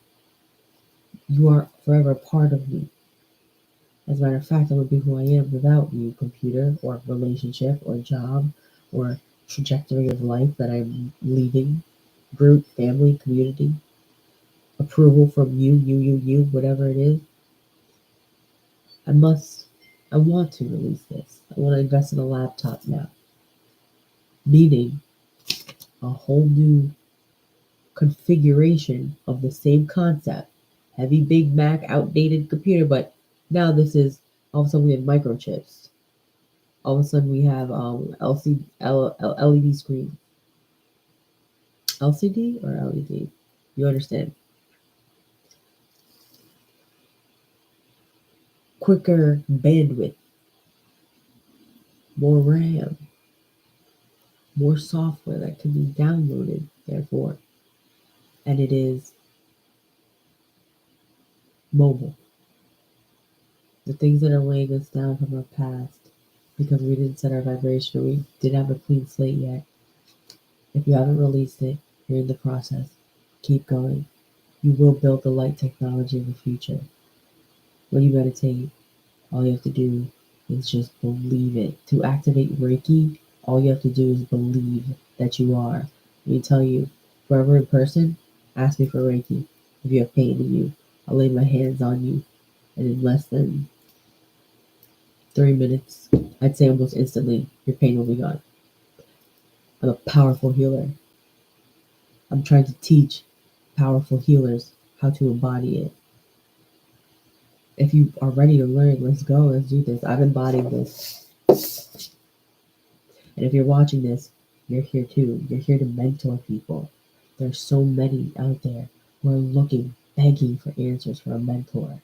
You are forever a part of me. As a matter of fact, I would be who I am without you, computer, or relationship, or job, or trajectory of life that I'm leading, group, family, community, approval from you, whatever it is. I must, I want to release this. I want to invest in a laptop now, meaning a whole new configuration of the same concept. Heavy Big Mac, outdated computer, but now this is all of a sudden we have microchips. All of a sudden we have LED screen. LCD or LED? You understand? Quicker bandwidth, more RAM, more software that can be downloaded, therefore. And it is mobile. The things that are weighing us down from our past because we didn't set our vibration, we didn't have a clean slate yet. If you haven't released it, you're in the process. Keep going. You will build the light technology of the future. When you meditate, all you have to do is just believe it. To activate Reiki, all you have to do is believe that you are. Let me tell you, whoever in person, ask me for Reiki. If you have pain in you, I'll lay my hands on you, and in less than 3 minutes, I'd say almost instantly, your pain will be gone. I'm a powerful healer. I'm trying to teach powerful healers how to embody it. If you are ready to learn, let's go. Let's do this. I've embodied this. And if you're watching this, you're here too. You're here to mentor people. There's so many out there who are looking, begging for answers for a mentor.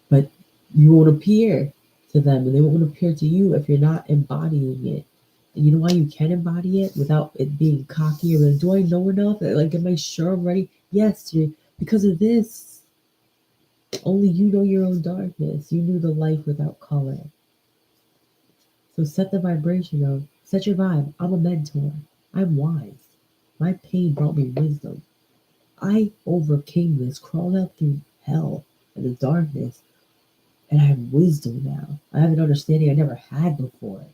But you won't appear to them, and they won't appear to you if you're not embodying it. And you know why you can embody it without it being cocky or like, do I know enough? Like, am I sure I'm ready? Yes, because of this. Only you know your own darkness. You knew the life without color. So set the vibration of, set your vibe. I'm a mentor. I'm wise. My pain brought me wisdom. I overcame this, crawled out through hell and the darkness, and I have wisdom now. I have an understanding I never had before.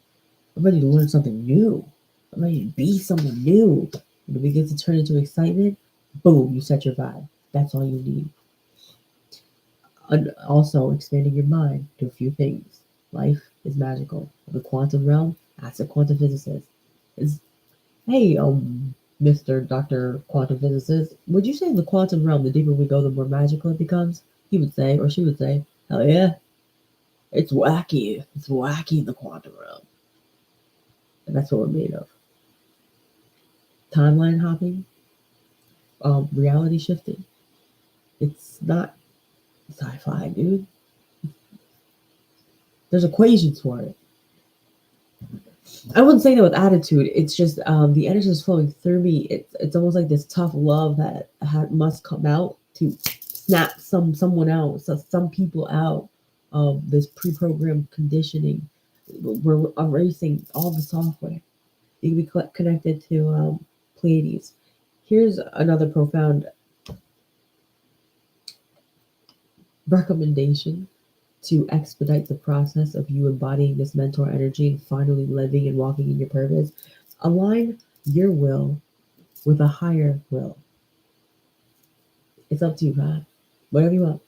I'm ready to learn something new. I'm ready to be someone new. When it begins to turn into excitement, boom, you set your vibe. That's all you need. And also expanding your mind to a few things. Life is magical. The quantum realm, ask a quantum physicist. Is hey, Mr. Dr. Quantum Physicist, would you say in the quantum realm, the deeper we go, the more magical it becomes? He would say, or she would say, hell yeah, it's wacky. It's wacky in the quantum realm. And that's what we're made of. Timeline hopping, reality shifting. It's not sci-fi, dude. There's equations for it. I wouldn't say that with attitude. It's just the energy is flowing through me. It's almost like this tough love that must come out to snap someone out, some people out of this pre-programmed conditioning. We're erasing all the software. You can be connected to Pleiades. Here's another profound recommendation to expedite the process of you embodying this mentor energy and finally living and walking in your purpose. Align your will with a higher will. It's up to you, God. Whatever you want.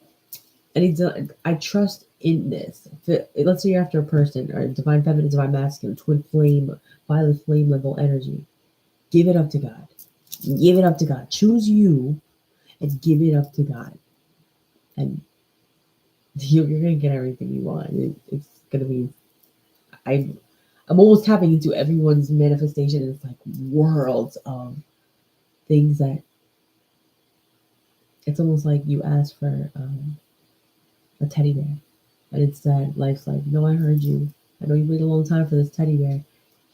And I trust in this. Let's say you're after a person, or divine feminine, divine masculine, twin flame, violet flame level energy. Give it up to God. Give it up to God. Choose you and give it up to God. And you're gonna get everything you want. It's gonna be. I I'm almost tapping into everyone's manifestation. It's like worlds of things that it's almost like you ask for a teddy bear, and instead life's like, no, I heard you. I know you waited a long time for this teddy bear.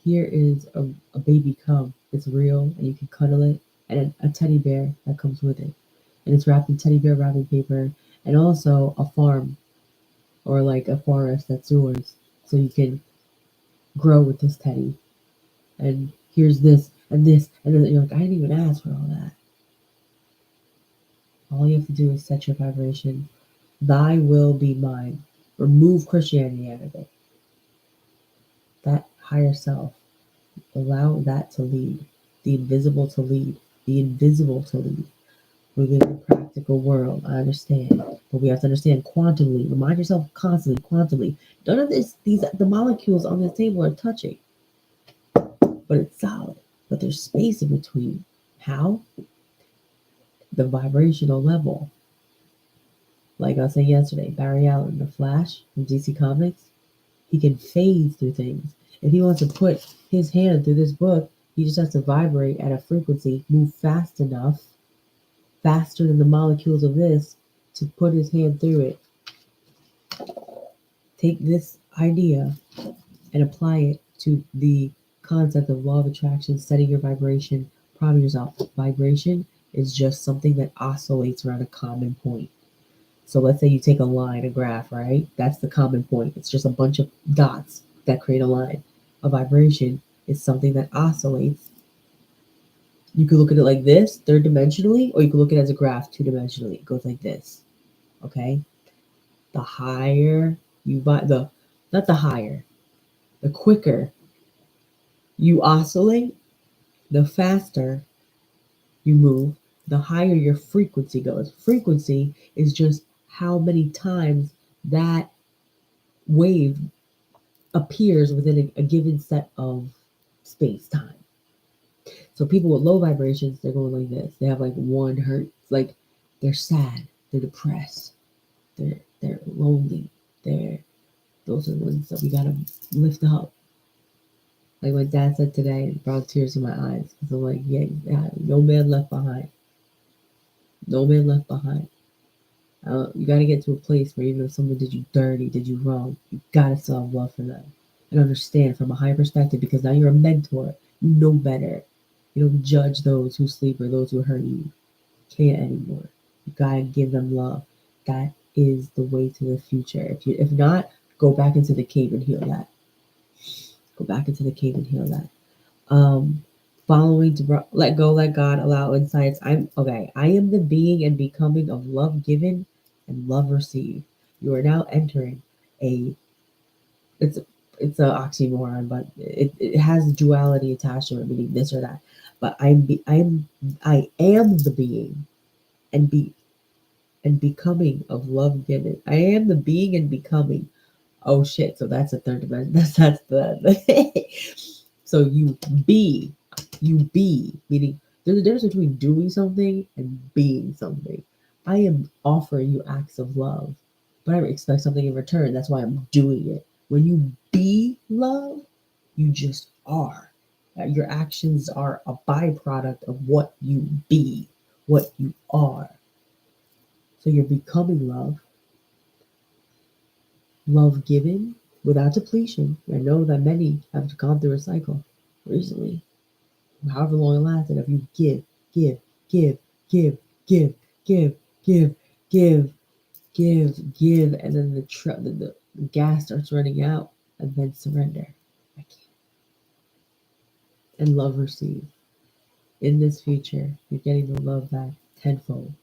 Here is a baby cub. It's real, and you can cuddle it, and a teddy bear that comes with it, and it's wrapped in teddy bear wrapping paper, and also a farm or like a forest that's yours, so you can grow with this teddy. And here's this and this, and then you're like, I didn't even ask for all that. All you have to do is set your vibration. Thy will be mine. Remove Christianity out of it. That higher self. Allow that to lead. The invisible to lead. The invisible to lead. We live in a practical world. I understand. But we have to understand quantumly. Remind yourself constantly, quantumly. None of the molecules on this table are touching. But it's solid. But there's space in between. How? The vibrational level. Like I was saying yesterday, Barry Allen, the Flash from DC Comics, he can phase through things. If he wants to put his hand through this book, he just has to vibrate at a frequency, move fast enough, faster than the molecules of this, to put his hand through it. Take this idea and apply it to the concept of law of attraction, setting your vibration, prime yourself. Vibration is just something that oscillates around a common point. So let's say you take a line, a graph, right? That's the common point. It's just a bunch of dots that create a line. A vibration is something that oscillates. You could look at it like this, third dimensionally, or you could look at it as a graph, two dimensionally. It goes like this. Okay? The higher you not the higher, the quicker you oscillate, the faster you move, the higher your frequency goes. Frequency is just how many times that wave appears within a given set of space time. So people with low vibrations, they're going like this. They have like 1 hertz. Like they're sad, they're depressed, they're lonely. Those are the ones that we gotta lift up. Like my dad said today, it brought tears to my eyes. Because I'm like, yeah, no man left behind. No man left behind. You gotta get to a place where even if someone did you dirty, did you wrong, you gotta still have love for them and understand from a higher perspective, because now you're a mentor. You know better. You don't judge those who sleep or those who hurt you. Can't anymore. You gotta give them love. That is the way to the future. If not, go back into the cave and heal that. Go back into the cave and heal that. Following to let go, let God, allow insights. I am the being and becoming of love given and love received. You are now entering a it's it's an oxymoron, but it has duality attached to it, meaning this or that. But I am the being and be and becoming of love given. I am the being and becoming. Oh shit! So that's a third dimension. That's the. So you be, meaning there's a difference between doing something and being something. I am offering you acts of love, but I expect something in return. That's why I'm doing it. When you be love, you just are. Your actions are a byproduct of what you be, what you are. So you're becoming love, love given without depletion. I know that many have gone through a cycle recently, however long it lasted, of you give, give, give, give, give, give, give, give, and then the gas starts running out, and then surrender. I can't. And love receive. In this future, you're getting the love back tenfold.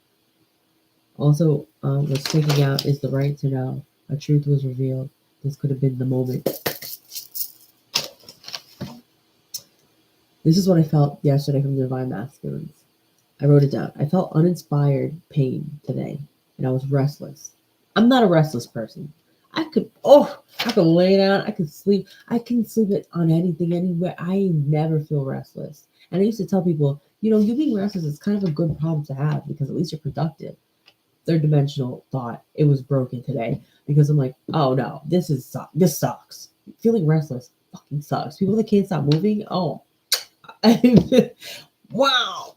Also, what's sticking out is the right to know. A truth was revealed. This could have been the moment. This is what I felt yesterday from the Divine Masculines. I wrote it down. I felt uninspired pain today, and I was restless. I'm not a restless person. I could lay down, I could sleep. I can sleep it on anything, anywhere. I never feel restless. And I used to tell people, you being restless is kind of a good problem to have because at least you're productive. Third dimensional thought, it was broken today because I'm like, oh no, this sucks. Feeling restless fucking sucks. People that can't stop moving, oh, wow.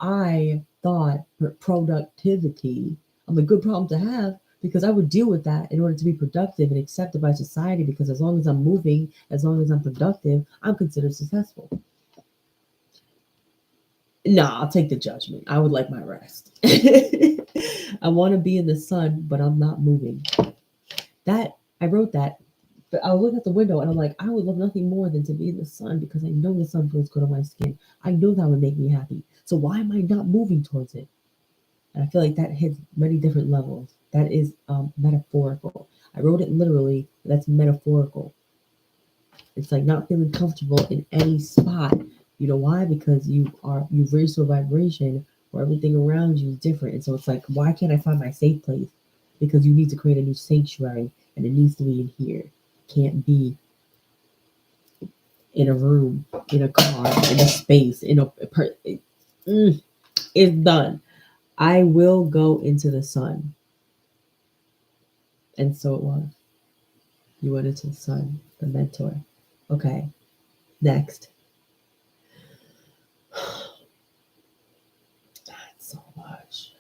I thought productivity a good problem to have because I would deal with that in order to be productive and accepted by society. Because as long as I'm moving, as long as I'm productive, I'm considered successful. Nah, I'll take the judgment. I would like my rest. I want to be in the sun, but I'm not moving. That I wrote that, but I look at the window and I'm like, I would love nothing more than to be in the sun because I know the sun feels good on my skin. I know that would make me happy. So why am I not moving towards it? And I feel like that hits many different levels. That is metaphorical. I wrote it literally, but that's metaphorical. It's like not feeling comfortable in any spot. You know why? Because you've raised to a vibration where everything around you is different. And so it's like, why can't I find my safe place? Because you need to create a new sanctuary, and it needs to be in here. It can't be in a room, in a car, in a space, it's done. I will go into the sun. And so it was. You went into the sun, the mentor. Okay, next. That's so much.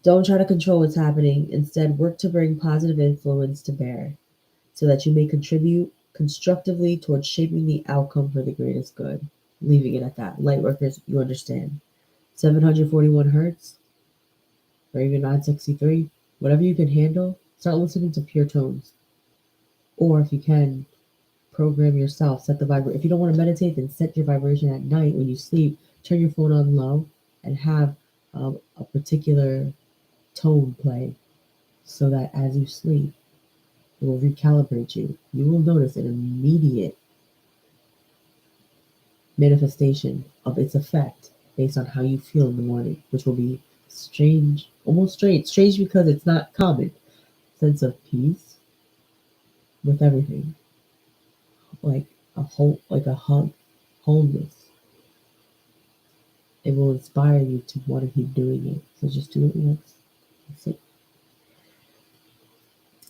Don't try to control what's happening. Instead, work to bring positive influence to bear so that you may contribute constructively towards shaping the outcome for the greatest good. Leaving it at that. Lightworkers, you understand. 741 hertz, or even 963, whatever you can handle, start listening to pure tones. Or if you can, program yourself, set the vibration. If you don't want to meditate, then set your vibration at night when you sleep. Turn your phone on low and have a particular tone play so that as you sleep, it will recalibrate you. You will notice an immediate manifestation of its effect based on how you feel in the morning, which will be strange, almost strange. Strange because it's not common. Sense of peace with everything, like like a hug, wholeness. It will inspire you to want to keep doing it. So just do it once. That's it.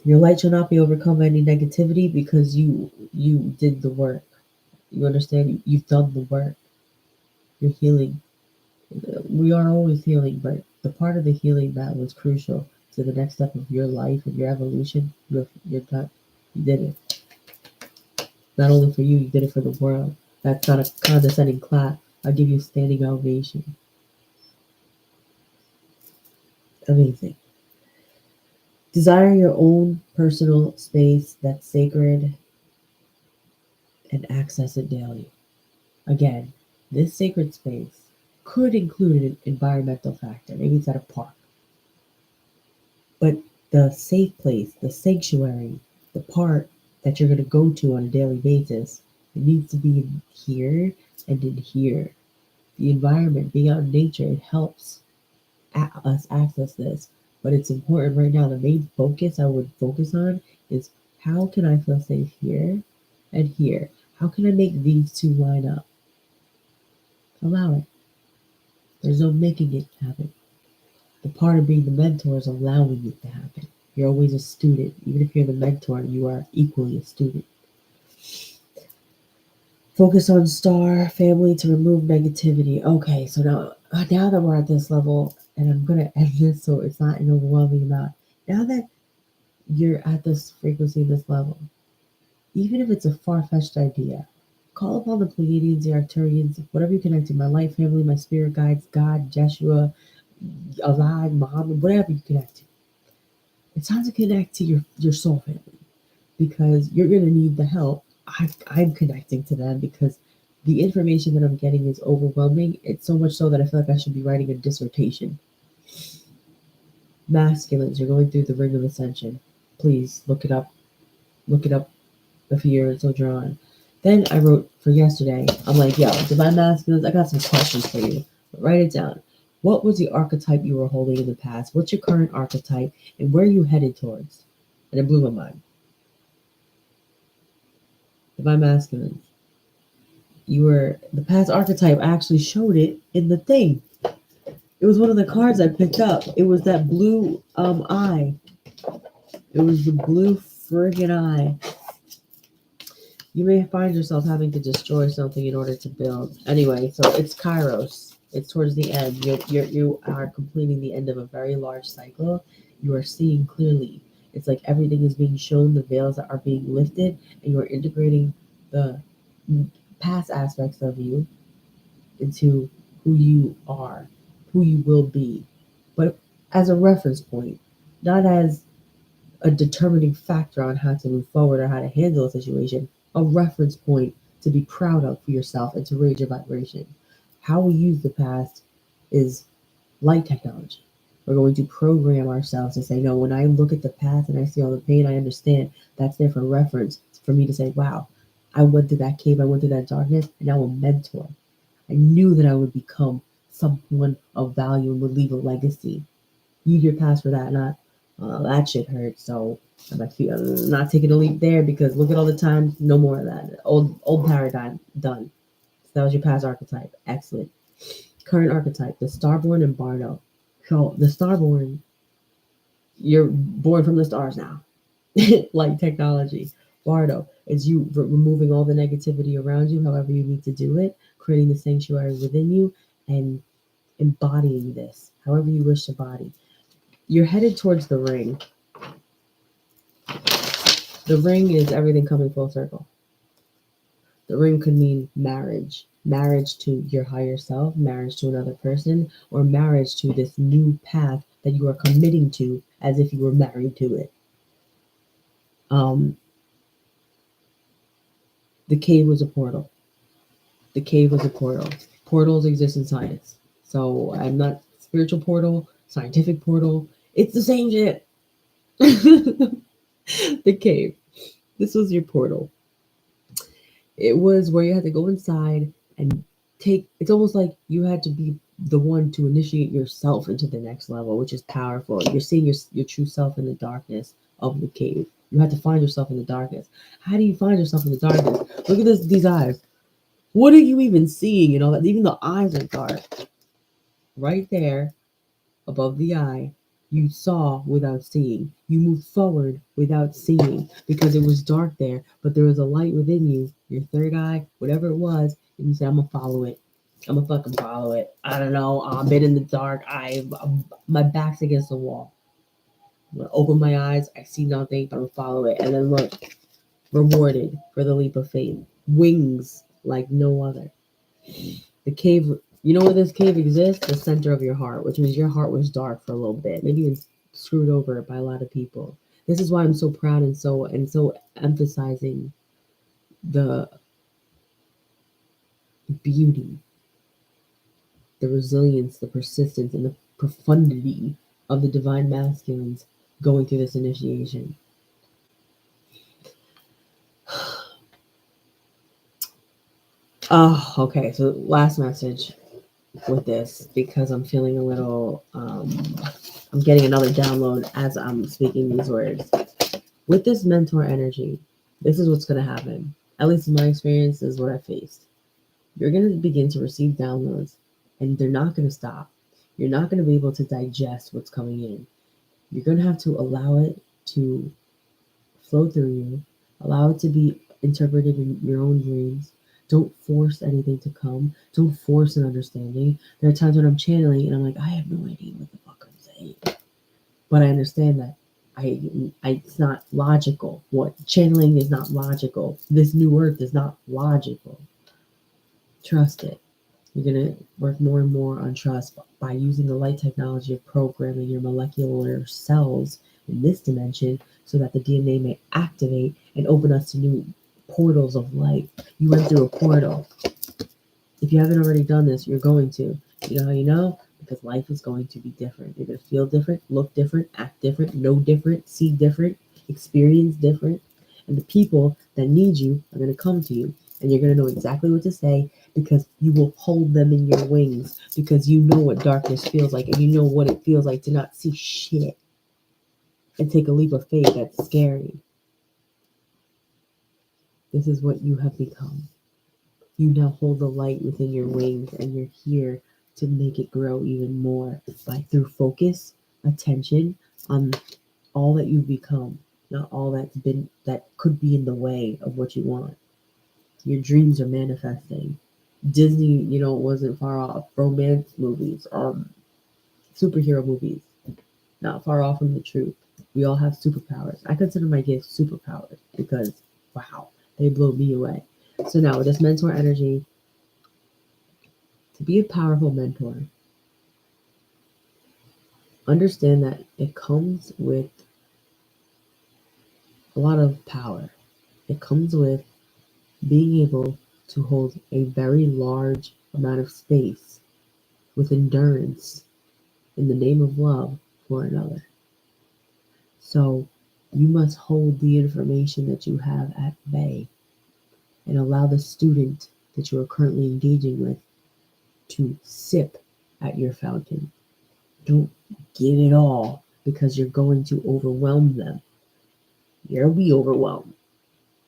Your light shall not be overcome by any negativity because you did the work. You understand? You've done the work. You're healing. We are always healing, but the part of the healing that was crucial to the next step of your life and your evolution, you're done. You did it. Not only for you, you did it for the world. That's not a condescending clap. I'll give you a standing ovation. Amazing. Desire your own personal space that's sacred and access it daily. Again, this sacred space could include an environmental factor. Maybe it's at a park. But the safe place, the sanctuary, the part that you're going to go to on a daily basis. It needs to be in here and in here. The environment, being out in nature, it helps us access this. But it's important right now. The main focus I would focus on is how can I feel safe here and here? How can I make these two line up? Allow it. There's no making it happen. The part of being the mentor is allowing it to happen. You're always a student. Even if you're the mentor, you are equally a student. Focus on star family to remove negativity. Okay, so now that we're at this level, and I'm gonna end this so it's not an overwhelming amount. Now that you're at this frequency, this level, even if it's a far-fetched idea, call upon the Pleiadians, the Arcturians, whatever you connect to, my light family, my spirit guides, God, Jeshua, Allah, Muhammad, whatever you connect to. It's time to connect to your soul family because you're gonna need the help. I'm connecting to them because the information that I'm getting is overwhelming. It's so much so that I feel like I should be writing a dissertation. Masculines, you're going through the ring of ascension. Please look it up. Look it up if you're so drawn. Then I wrote for yesterday. I'm like, yo, divine masculines, I got some questions for you. Write it down. What was the archetype you were holding in the past? What's your current archetype? And where are you headed towards? And it blew my mind. Divine masculines. The past archetype. I actually showed it in the thing. It was one of the cards I picked up. It was that blue eye. It was the blue friggin' eye. You may find yourself having to destroy something in order to build. Anyway, so it's Kairos. It's towards the end. You are completing the end of a very large cycle. You are seeing clearly. It's like everything is being shown, the veils are being lifted, and you are integrating the past aspects of you into who you are, who you will be, but as a reference point, not as a determining factor on how to move forward or how to handle a situation, a reference point to be proud of for yourself and to raise your vibration. How we use the past is light technology. We're going to program ourselves to say, no, when I look at the past and I see all the pain, I understand that's there for reference for me to say, wow, I went through that cave, I went through that darkness, and now I'm a mentor. I knew that I would become someone of value and would leave a legacy. Use your past for that, not that shit hurt. So I'm not taking a leap there because look at all the times, no more of that. Old paradigm done. So that was your past archetype. Excellent. Current archetype, the Starborn and Bardo. So the Starborn, you're born from the stars now. Like technology. Bardo is you removing all the negativity around you, however you need to do it, creating the sanctuary within you, and embodying this, however you wish to body. You're headed towards the ring. The ring is everything coming full circle. The ring could mean marriage, marriage to your higher self, marriage to another person, or marriage to this new path that you are committing to as if you were married to it. The cave was a portal. The cave was a portal. Portals exist in science. So I'm not spiritual portal, scientific portal. It's the same shit. The cave. This was your portal. It was where you had to go inside and it's almost like you had to be the one to initiate yourself into the next level, which is powerful. You're seeing your true self in the darkness of the cave. You have to find yourself in the darkness. How do you find yourself in the darkness? Look at these eyes. What are you even seeing? You know, even the eyes are dark. Right there, above the eye, you saw without seeing. You moved forward without seeing because it was dark there, but there was a light within you, your third eye, whatever it was, and you said, I'm gonna follow it. I'm gonna fucking follow it. I don't know. I'm in the dark. My back's against the wall. I'm gonna open my eyes. I see nothing, but I'm gonna follow it. And then look, rewarded for the leap of faith. Wings like no other. The cave, you know where this cave exists? The center of your heart, which means your heart was dark for a little bit, maybe even screwed over by a lot of people. This is why I'm so proud and so emphasizing the beauty, the resilience, the persistence, and the profundity of the divine masculines going through this initiation. Oh, okay. So last message with this, because I'm feeling a little I'm getting another download as I'm speaking these words. With this mentor energy, this is what's going to happen. At least in my experience, this is what I faced. You're going to begin to receive downloads, and they're not going to stop. You're not going to be able to digest what's coming in. You're going to have to allow it to flow through you, allow it to be interpreted in your own dreams. Don't force anything to come. Don't force an understanding. There are times when I'm channeling and I'm like, I have no idea what the fuck I'm saying, but I understand that it's not logical. What channeling is not logical. This new earth is not logical. Trust it. You're gonna work more and more on trust by using the light technology of programming your molecular cells in this dimension so that the DNA may activate and open us to new portals of light. You went through a portal. If you haven't already done this, you're going to. You know how you know? Because life is going to be different. You're going to feel different, look different, act different, know different, see different, experience different. And the people that need you are going to come to you. And you're going to know exactly what to say because you will hold them in your wings because you know what darkness feels like and you know what it feels like to not see shit and take a leap of faith. That's scary. This is what you have become. You now hold the light within your wings and you're here to make it grow even more by through focus, attention on all that you've become, not all that could be in the way of what you want. Your dreams are manifesting. Disney, wasn't far off. Romance movies, superhero movies, not far off from the truth. We all have superpowers. I consider my gifts superpowers because wow, they blow me away. So now with this mentor energy, to be a powerful mentor, understand that it comes with a lot of power. It comes with being able to hold a very large amount of space with endurance in the name of love for another. So you must hold the information that you have at bay and allow the student that you are currently engaging with to sip at your fountain. Don't give it all because you're going to overwhelm them. You'll be overwhelmed,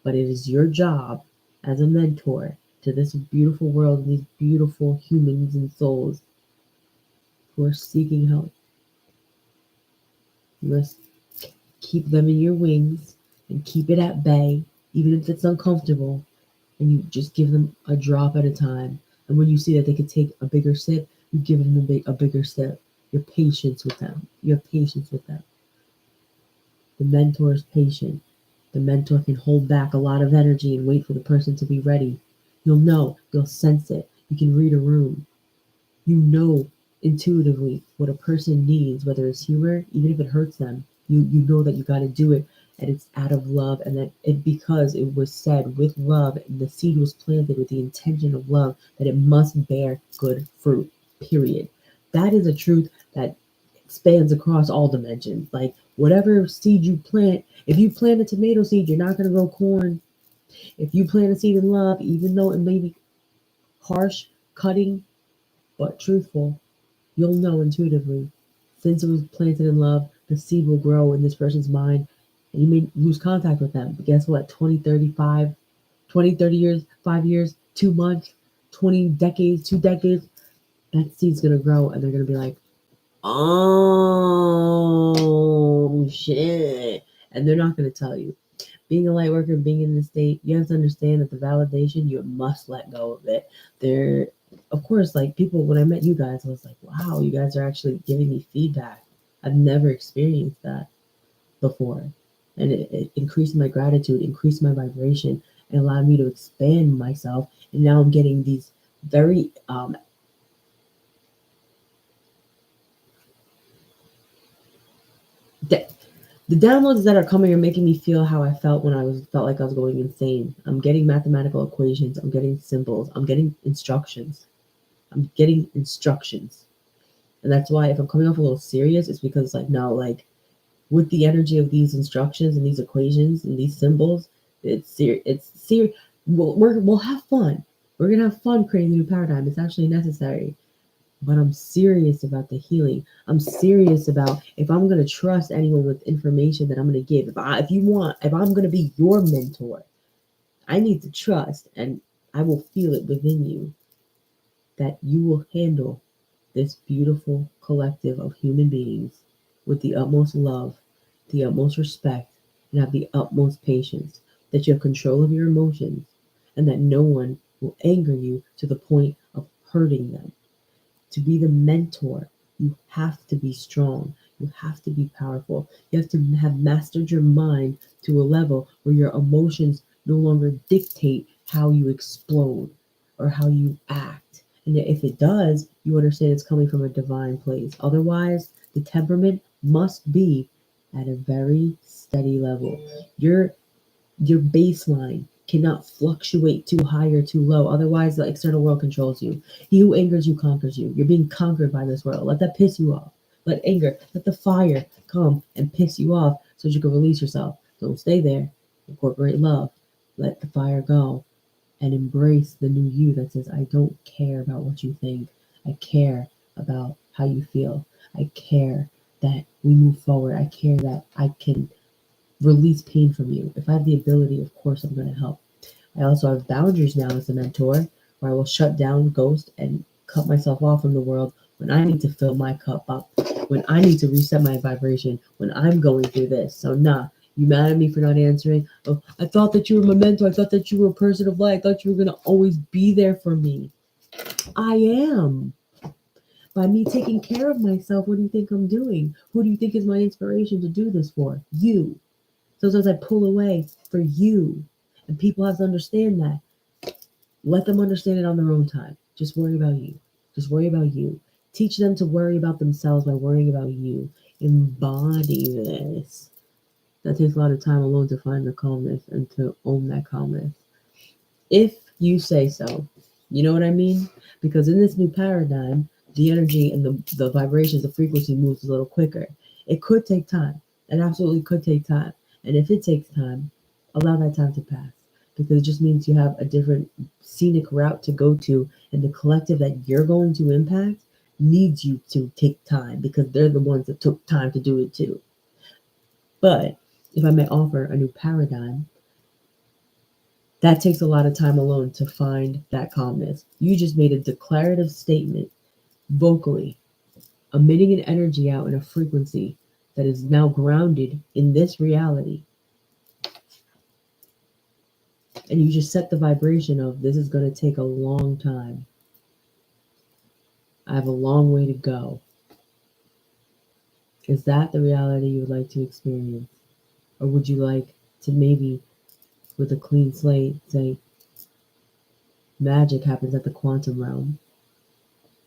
but it is your job as a mentor to this beautiful world and these beautiful humans and souls who are seeking help. You must keep them in your wings and keep it at bay, even if it's uncomfortable, and you just give them a drop at a time. And when you see that they could take a bigger sip, you give them a bigger sip. Your patience with them. You have patience with them. The mentor is patient. The mentor can hold back a lot of energy and wait for the person to be ready. You'll know, you'll sense it. You can read a room. You know intuitively what a person needs, whether it's humor, even if it hurts them. You know that you got to do it, and it's out of love, and that it because it was said with love, and the seed was planted with the intention of love, that it must bear good fruit. Period. That is a truth that spans across all dimensions. Like whatever seed you plant, if you plant a tomato seed, you're not going to grow corn. If you plant a seed in love, even though it may be harsh, cutting, but truthful, you'll know intuitively. Since it was planted in love, the seed will grow in this person's mind, and you may lose contact with them. But guess what? 20, 30 years, 5 years, 2 months, 20 decades, 2 decades, that seed's going to grow, and they're going to be like, oh, shit. And they're not going to tell you. Being a light worker, being in the state, you have to understand that the validation, you must let go of it. There, of course, like people, when I met you guys, I was like, wow, you guys are actually giving me feedback. I've never experienced that before. And it increased my gratitude, increased my vibration, and allowed me to expand myself. And now I'm getting these very the downloads that are coming are making me feel how I felt when felt like I was going insane. I'm getting mathematical equations. I'm getting symbols. I'm getting instructions. I'm getting instructions. And that's why if I'm coming off a little serious, it's because like no, like with the energy of these instructions and these equations and these symbols, it's serious. We'll have fun, We're going to have fun creating a new paradigm. It's actually necessary. But I'm serious about the healing. I'm serious about if I'm going to trust anyone with information that I'm going to give. If I'm going to be your mentor, I need to trust, and I will feel it within you, that you will handle this beautiful collective of human beings with the utmost love, the utmost respect, and have the utmost patience, that you have control of your emotions, and that no one will anger you to the point of hurting them. To be the mentor, you have to be strong. You have to be powerful. You have to have mastered your mind to a level where your emotions no longer dictate how you explode or how you act. And if it does, you understand it's coming from a divine place. Otherwise, the temperament must be at a very steady level. Your baseline cannot fluctuate too high or too low. Otherwise, the external world controls you. He who angers you conquers you. You're being conquered by this world. Let that piss you off. Let anger, let the fire come and piss you off so that you can release yourself. Don't stay there. Incorporate love. Let the fire go and embrace the new you that says, I don't care about what you think. I care about how you feel. I care that we move forward. I care that I can release pain from you. If I have the ability, of course, I'm going to help. I also have boundaries now as a mentor where I will shut down, ghost, and cut myself off from the world when I need to fill my cup up, when I need to reset my vibration, when I'm going through this. So, nah, you mad at me for not answering? Oh, I thought that you were my mentor. I thought that you were a person of light. I thought you were going to always be there for me. I am. By me taking care of myself, what do you think I'm doing? Who do you think is my inspiration to do this for? You. Sometimes I pull away for you. And people have to understand that. Let them understand it on their own time. Just worry about you. Just worry about you. Teach them to worry about themselves by worrying about you. Embody this. That takes a lot of time alone to find the calmness and to own that calmness. If you say so. You know what I mean? Because in this new paradigm, the energy and the vibrations, the frequency moves a little quicker. It could take time. It absolutely could take time. And if it takes time, allow that time to pass. Because it just means you have a different scenic route to go to, and the collective that you're going to impact needs you to take time because they're the ones that took time to do it too. But if I may offer a new paradigm, that takes a lot of time alone to find that calmness. You just made a declarative statement vocally, emitting an energy out in a frequency that is now grounded in this reality. And you just set the vibration of this is going to take a long time. I have a long way to go. Is that the reality you would like to experience? Or would you like to maybe, with a clean slate, say, magic happens at the quantum realm?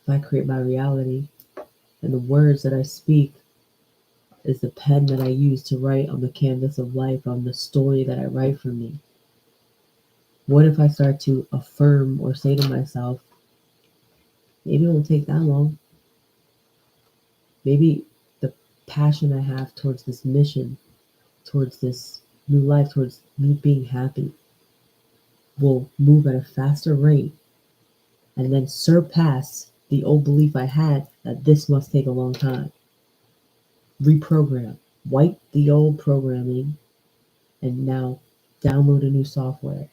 If I create my reality, and the words that I speak is the pen that I use to write on the canvas of life, on the story that I write for me. What if I start to affirm or say to myself, maybe it won't take that long. Maybe the passion I have towards this mission, towards this new life, towards me being happy, will move at a faster rate and then surpass the old belief I had that this must take a long time. Reprogram, wipe the old programming, and now download a new software.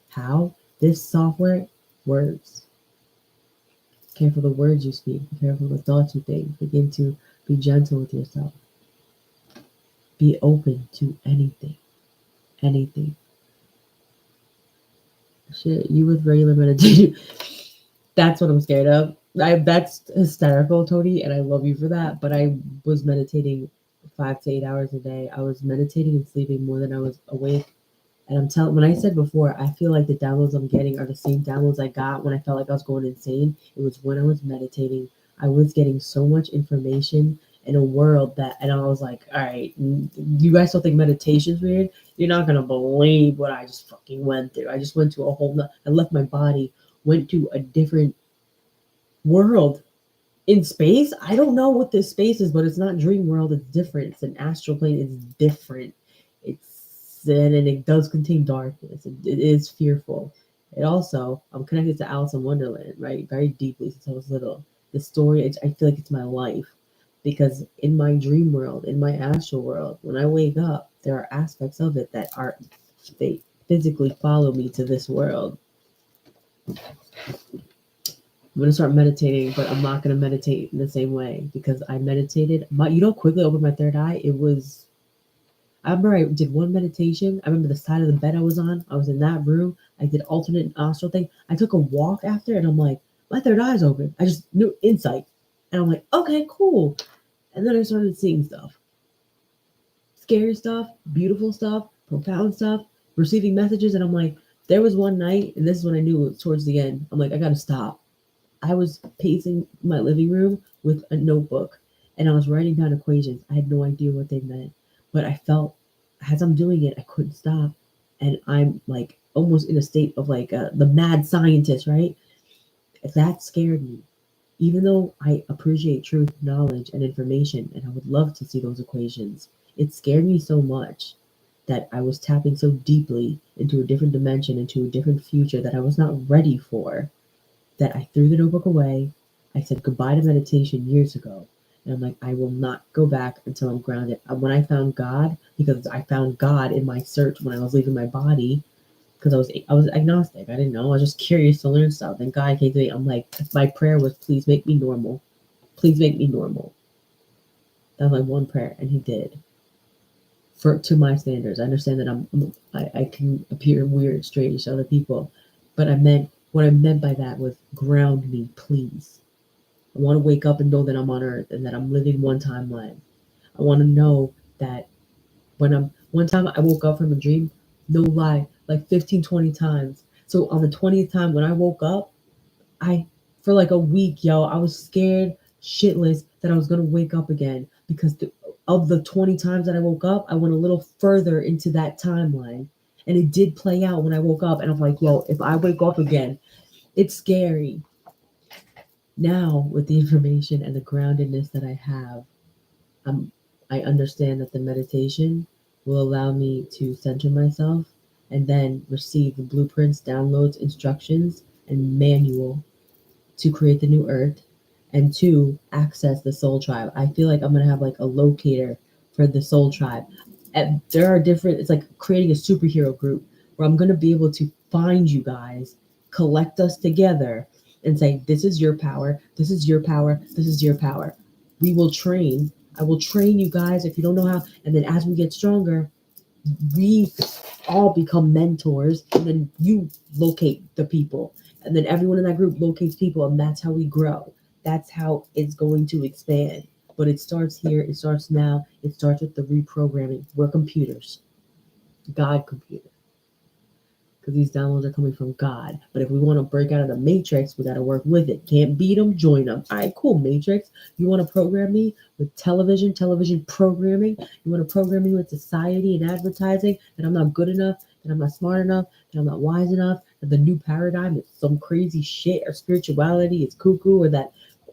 How? This software, words. Careful the words you speak. Be careful the thoughts you think. Begin to be gentle with yourself. Be open to anything. Anything. Shit, you with regular meditation. That's what I'm scared of. That's hysterical, Tony, and I love you for that. But I was meditating 5 to 8 hours a day. I was meditating and sleeping more than I was awake. And I'm telling, when I said before, I feel like the downloads I'm getting are the same downloads I got when I felt like I was going insane. It was when I was meditating. I was getting so much information in a world that, and I was like, all right, you guys still think meditation's weird? You're not going to believe what I just fucking went through. I just went to a whole, I left my body, went to a different world in space. I don't know what this space is, but it's not dream world. It's different. It's an astral plane. It's different. It's and it does contain darkness. It is fearful. It also, I'm connected to Alice in Wonderland, right? Very deeply since I was little. The story, I feel like it's my life. Because in my dream world, in my astral world, when I wake up, there are aspects of it that are, they physically follow me to this world. I'm gonna start meditating, but I'm not gonna meditate in the same way because I meditated. Quickly opened my third eye. I remember I did one meditation. I remember the side of the bed I was on. I was in that room. I did alternate nostril thing. I took a walk after, and I'm like, my third eye's open. I just knew insight, and I'm like, okay, cool. And then I started seeing stuff, scary stuff, beautiful stuff, profound stuff, receiving messages, and I'm like, there was one night, and this is when I knew it was towards the end. I'm like, I gotta stop. I was pacing my living room with a notebook and I was writing down equations. I had no idea what they meant, but I felt as I'm doing it, I couldn't stop. And I'm like almost in a state of like the mad scientist, right? That scared me. Even though I appreciate truth, knowledge, and information, and I would love to see those equations, it scared me so much that I was tapping so deeply into a different dimension, into a different future that I was not ready for, that I threw the notebook away. I said goodbye to meditation years ago. And I'm like, I will not go back until I'm grounded. When I found God, because I found God in my search when I was leaving my body, because I was agnostic. I didn't know. I was just curious to learn stuff. And God came to me. I'm like, my prayer was, please make me normal. Please make me normal. That was my one prayer, and He did. To my standards, I understand that I can appear weird, strange to other people, but what I meant by that was ground me, please. I want to wake up and know that I'm on Earth and that I'm living one timeline. I want to know that one time I woke up from a dream, no lie, like 15, 20 times. So on the 20th time when I woke up, I, for like a week, yo, I was scared shitless that I was going to wake up again because of the 20 times that I woke up, I went a little further into that timeline. And it did play out when I woke up. And I'm like, yo, if I wake up again, it's scary. Now, with the information and the groundedness that I have, I'm, I understand that the meditation will allow me to center myself and then receive the blueprints, downloads, instructions, and manual to create the new earth and to access the soul tribe. I feel like I'm gonna have like a locator for the soul tribe. And there are different, it's like creating a superhero group where I'm gonna be able to find you guys, collect us together, and say, this is your power, this is your power, this is your power. We will train. I will train you guys if you don't know how. And then as we get stronger, we all become mentors, and then you locate the people, and then everyone in that group locates people, and that's how we grow. That's how it's going to expand. But it starts here, it starts now, it starts with the reprogramming. We're computers, God computer, because these downloads are coming from God. But if we want to break out of the matrix, we got to work with it. Can't beat them, join them. All right, cool, matrix. You want to program me with television programming? You want to program me with society and advertising that I'm not good enough, that I'm not smart enough, that I'm not wise enough, that the new paradigm is some crazy shit, or spirituality is cuckoo, or that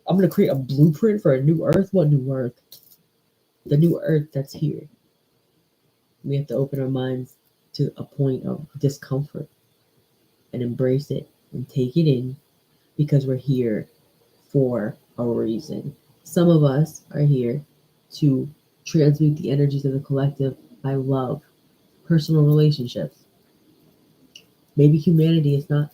I'm going to create a blueprint for a new earth? What new earth? The new earth that's here. We have to open our minds to a point of discomfort and embrace it and take it in, because we're here for a reason. Some of us are here to transmute the energies of the collective by love, personal relationships. Maybe humanity is not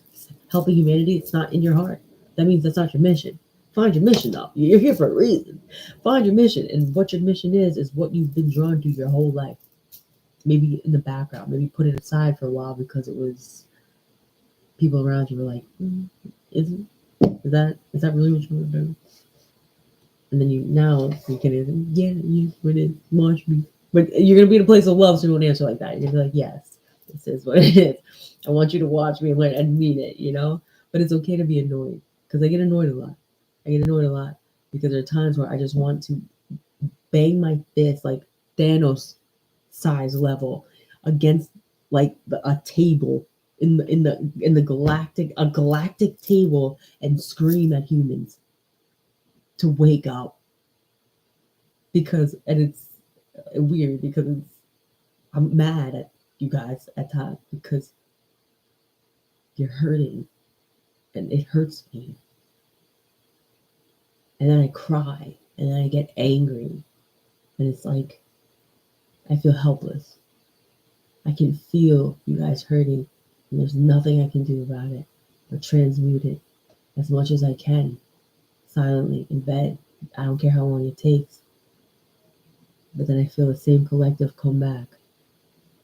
helping humanity, it's not in your heart. That means that's not your mission. Find your mission though. You're here for a reason. Find your mission, and what your mission is what you've been drawn to your whole life. Maybe in the background, maybe put it aside for a while because it was people around you were like, is that really what you want to do? And then you can, yeah, you want to watch me, but you're gonna be in a place of love, so you won't answer like that. You're gonna be like, yes, this is what it is. I want you to watch me and learn and mean it, But it's okay to be annoyed, because I get annoyed a lot. I get annoyed a lot because there are times where I just want to bang my fist like Thanos size level against like a table in the galactic table, and scream at humans to wake up. And it's weird because I'm mad at you guys at times because you're hurting, and it hurts me. And then I cry, and then I get angry, and it's like I feel helpless. I can feel you guys hurting, and there's nothing I can do about it but transmute it as much as I can, silently in bed. I don't care how long it takes. But then I feel the same collective come back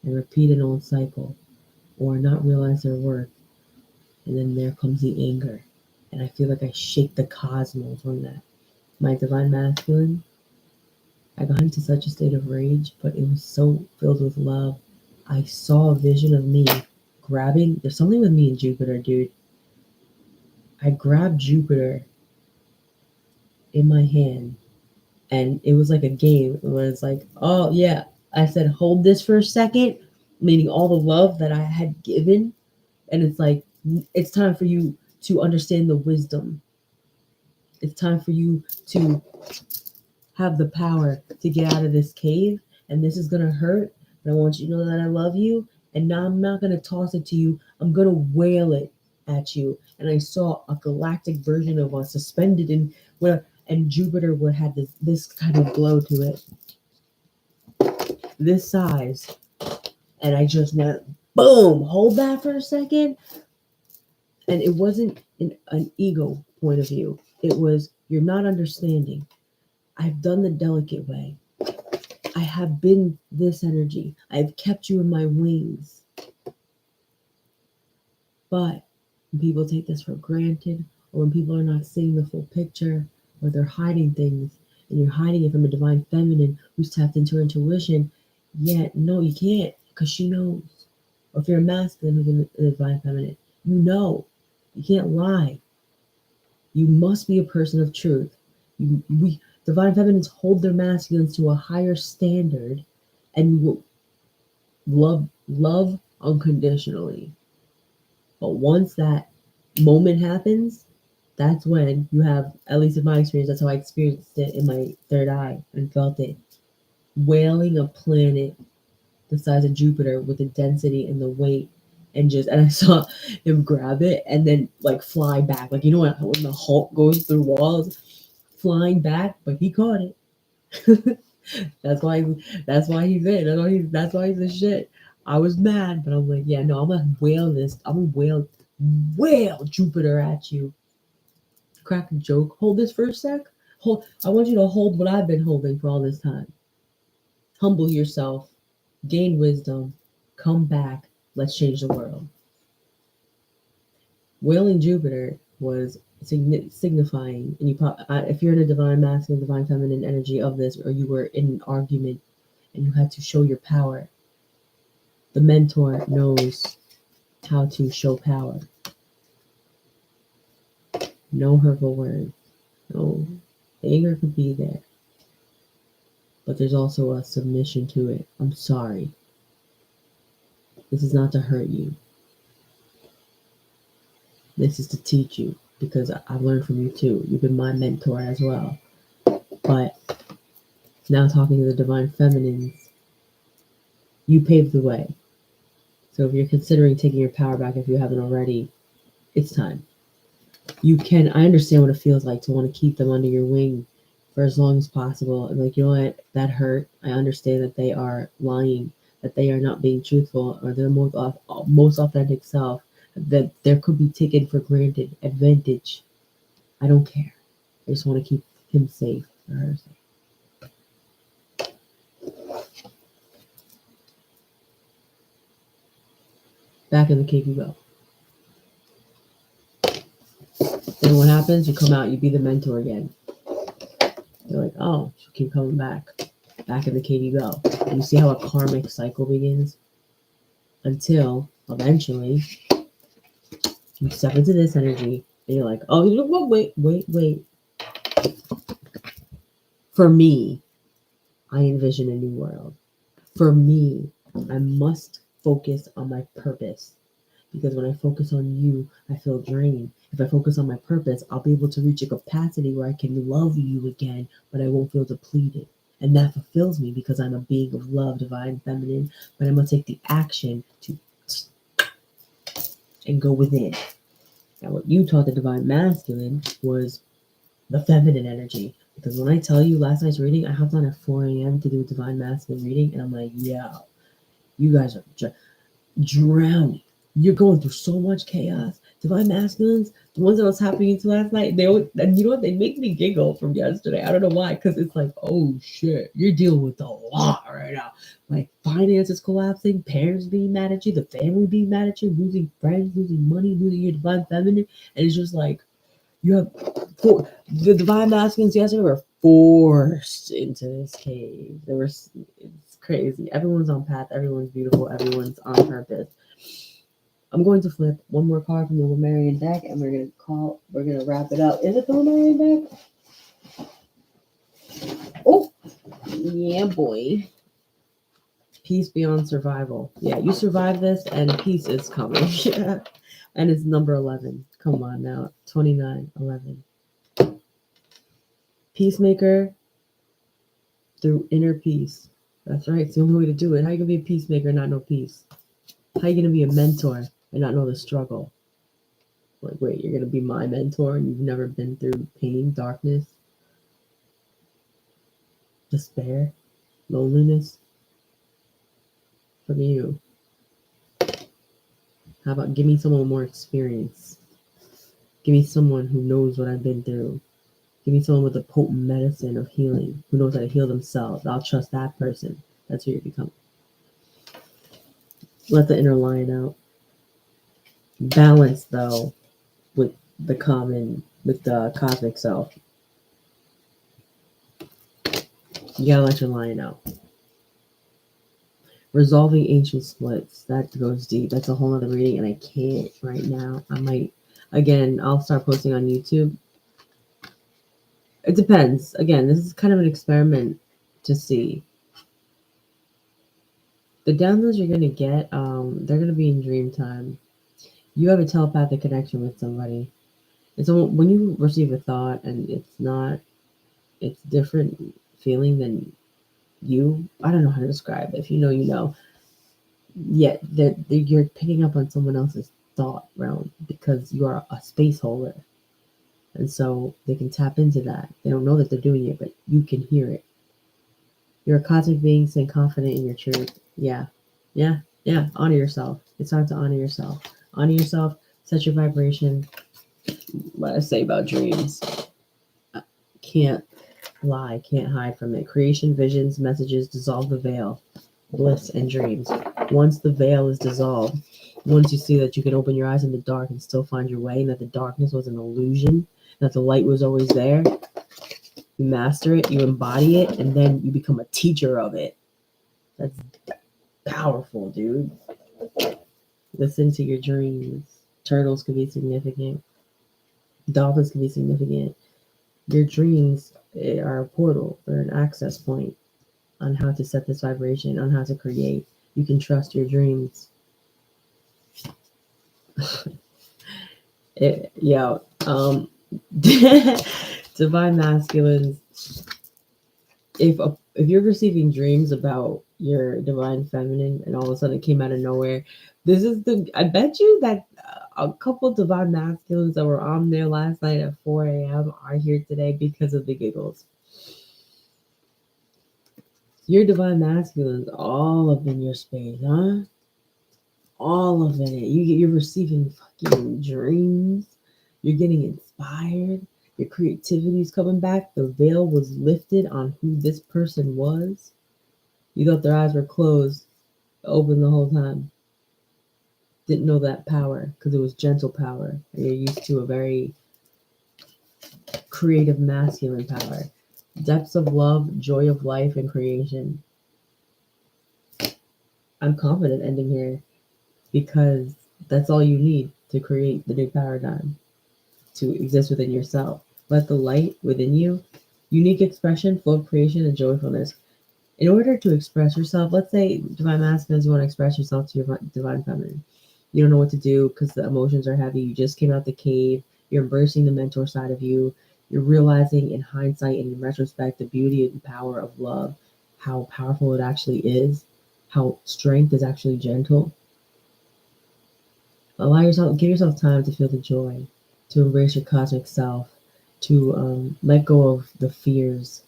and repeat an old cycle, or not realize their worth, and then there comes the anger. And I feel like I shake the cosmos from that. My divine masculine, I got into such a state of rage, but it was so filled with love. I saw a vision of me grabbing, there's something with me and Jupiter, dude. I grabbed Jupiter in my hand, and it was like a game where it's like, oh yeah, I said, hold this for a second, meaning all the love that I had given. And it's like, it's time for you to understand the wisdom. It's time for you to have the power to get out of this cave. And this is going to hurt. But I want you to know that I love you. And now I'm not going to toss it to you. I'm going to wail it at you. And I saw a galactic version of us suspended in where, and Jupiter would have this kind of glow to it, this size. And I just went, boom, hold that for a second. And it wasn't an ego point of view. It was, you're not understanding. I've done the delicate way. I have been this energy. I've kept you in my wings. But when people take this for granted, or when people are not seeing the full picture, or they're hiding things, and you're hiding it from a divine feminine who's tapped into her intuition, yet, no, you can't, because she knows. Or if you're a masculine who's in a divine feminine, you know. You can't lie. You must be a person of truth. We divine feminines hold their masculines to a higher standard, and will love unconditionally. But once that moment happens, that's when you have, at least in my experience, that's how I experienced it in my third eye and felt it. Wailing a planet the size of Jupiter with the density and the weight, and I saw him grab it and then like fly back, like, you know when the Hulk goes through walls, flying back, but he caught it. that's why he's in. That's why he's the shit. I was mad, but I'm like, yeah, no, I'm gonna wail this. I'm gonna wail Jupiter at you. Crack a joke. Hold this for a sec. I want you to hold what I've been holding for all this time. Humble yourself. Gain wisdom. Come back. Let's change the world. Wailing Jupiter was signifying, and if you're in a divine masculine, divine feminine energy of this, or you were in an argument and you had to show your power, the mentor knows how to show power. No hurtful words. No, anger could be there, but there's also a submission to it. I'm sorry. This is not to hurt you. This is to teach you, because I've learned from you too. You've been my mentor as well. But now talking to the divine feminines, you paved the way. So if you're considering taking your power back, if you haven't already, it's time. I understand what it feels like to want to keep them under your wing for as long as possible. And like, you know what, that hurt. I understand that they are lying, that they are not being truthful, or their most authentic self, that there could be taken for granted advantage. I don't care. I just want to keep him safe, or her safe. Back in the cave you go. Then what happens? You come out, you be the mentor again. You're like, oh, she'll keep coming back. Back in the cave you go. And you see how a karmic cycle begins? Until, eventually, you step into this energy, and you're like, oh, wait. For me, I envision a new world. For me, I must focus on my purpose. Because when I focus on you, I feel drained. If I focus on my purpose, I'll be able to reach a capacity where I can love you again, but I won't feel depleted. And that fulfills me, because I'm a being of love, divine feminine, but I'm going to take the action to and go within. Now, what you taught the divine masculine was the feminine energy. Because when I tell you last night's reading, I hopped on at 4 a.m. to do a divine masculine reading, and I'm like, yeah, you guys are drowning. You're going through so much chaos. Divine masculines, the ones that I was tapping into last night, and you know what? They make me giggle from yesterday. I don't know why, because it's like, oh shit, you're dealing with a lot right now. Like finances collapsing, parents being mad at you, the family being mad at you, losing friends, losing money, losing your divine feminine, and it's just like you have the divine masculines yesterday were forced into this cave. It's crazy. Everyone's on path. Everyone's beautiful. Everyone's on purpose. I'm going to flip one more card from the Lemurian deck, and we're gonna wrap it up. Is it the Lemurian deck? Oh, yeah, boy. Peace beyond survival. Yeah, you survive this, and peace is coming. Yeah, and it's number 11. Come on now, 29, 11. Peacemaker through inner peace. That's right. It's the only way to do it. How are you gonna be a peacemaker and not know peace? How are you gonna be a mentor and not know the struggle? Like, wait, you're gonna be my mentor and you've never been through pain, darkness, despair, loneliness? From you. How about give me someone with more experience? Give me someone who knows what I've been through. Give me someone with a potent medicine of healing, who knows how to heal themselves. I'll trust that person. That's who you become. Let the inner lion out. Balance, though, with the cosmic self. You gotta let your lion out. Resolving ancient splits. That goes deep. That's a whole other reading, and I can't right now. I might, again, I'll start posting on YouTube. It depends. Again, this is kind of an experiment to see. The downloads you're going to get, they're going to be in dream time. You have a telepathic connection with somebody. And so when you receive a thought and it's different feeling than you, I don't know how to describe it. If you know, you know. Yet you're picking up on someone else's thought realm because you are a space holder. And so they can tap into that. They don't know that they're doing it, but you can hear it. You're a cosmic being, stay confident in your truth. Yeah. Honor yourself. It's time to honor yourself. Honor yourself, set your vibration. What I say about dreams. Can't lie, can't hide from it. Creation, visions, messages, dissolve the veil. Bliss and dreams. Once the veil is dissolved, once you see that you can open your eyes in the dark and still find your way, and that the darkness was an illusion, that the light was always there, you master it, you embody it, and then you become a teacher of it. That's powerful, dude. Listen to your dreams. Turtles can be significant. Dolphins can be significant. Your dreams are a portal. They're an access point on how to set this vibration, on how to create. You can trust your dreams. Divine masculines. If you're receiving dreams about your divine feminine and all of a sudden it came out of nowhere, I bet you that a couple divine masculines that were on there last night at 4 a.m. are here today because of the giggles. Your divine masculines all up in your space, huh? All of it. You're receiving fucking dreams. You're getting inspired. Your creativity is coming back. The veil was lifted on who this person was. You thought their eyes were closed, open the whole time. Didn't know that power because it was gentle power. And you're used to a very creative masculine power. Depths of love, joy of life, and creation. I'm confident ending here because that's all you need to create the new paradigm, to exist within yourself. Let the light within you, unique expression, full of creation and joyfulness. In order to express yourself, let's say divine masculines, you want to express yourself to your divine feminine. You don't know what to do because the emotions are heavy. You just came out the cave. You're embracing the mentor side of you. You're realizing in hindsight and in retrospect the beauty and power of love, how powerful it actually is, how strength is actually gentle. Give yourself time to feel the joy, to embrace your cosmic self, to let go of the fears.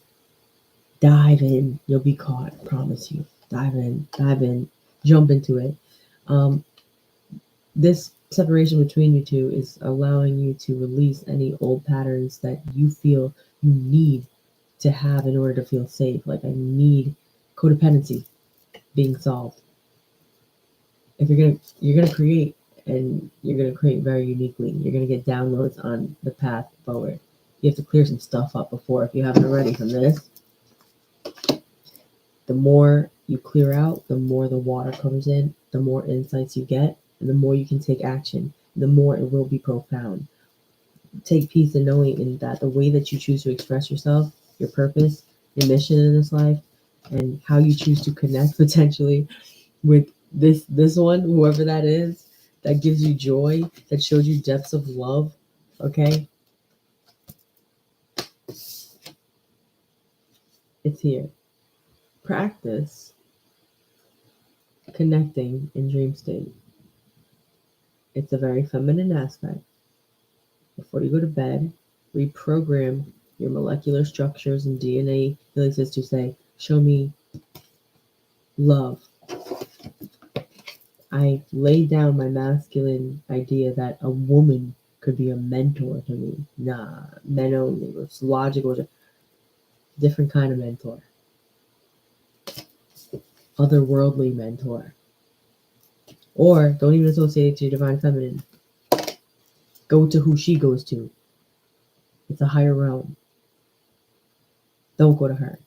Dive in. You'll be caught. I promise you. Dive in, jump into it. Um, this separation between you two is allowing you to release any old patterns that you feel you need to have in order to feel safe. Like I need codependency being solved. If you're gonna create, and you're gonna create very uniquely. You're gonna get downloads on the path forward. You have to clear some stuff up before, if you haven't already, from this. The more you clear out, the more the water comes in, the more insights you get, and the more you can take action, the more it will be profound. Take peace in knowing in that the way that you choose to express yourself, your purpose, your mission in this life, and how you choose to connect potentially with this one, whoever that is, that gives you joy, that shows you depths of love. Okay, it's here. Practice connecting in dream state. It's a very feminine aspect. Before you go to bed, reprogram your molecular structures and DNA helixes to say, show me love. I laid down my masculine idea that a woman could be a mentor to me. Nah, men only. It's logical. Different kind of mentor. Otherworldly mentor. Or don't even associate it to your divine feminine. Go to who she goes to. It's a higher realm. Don't go to her.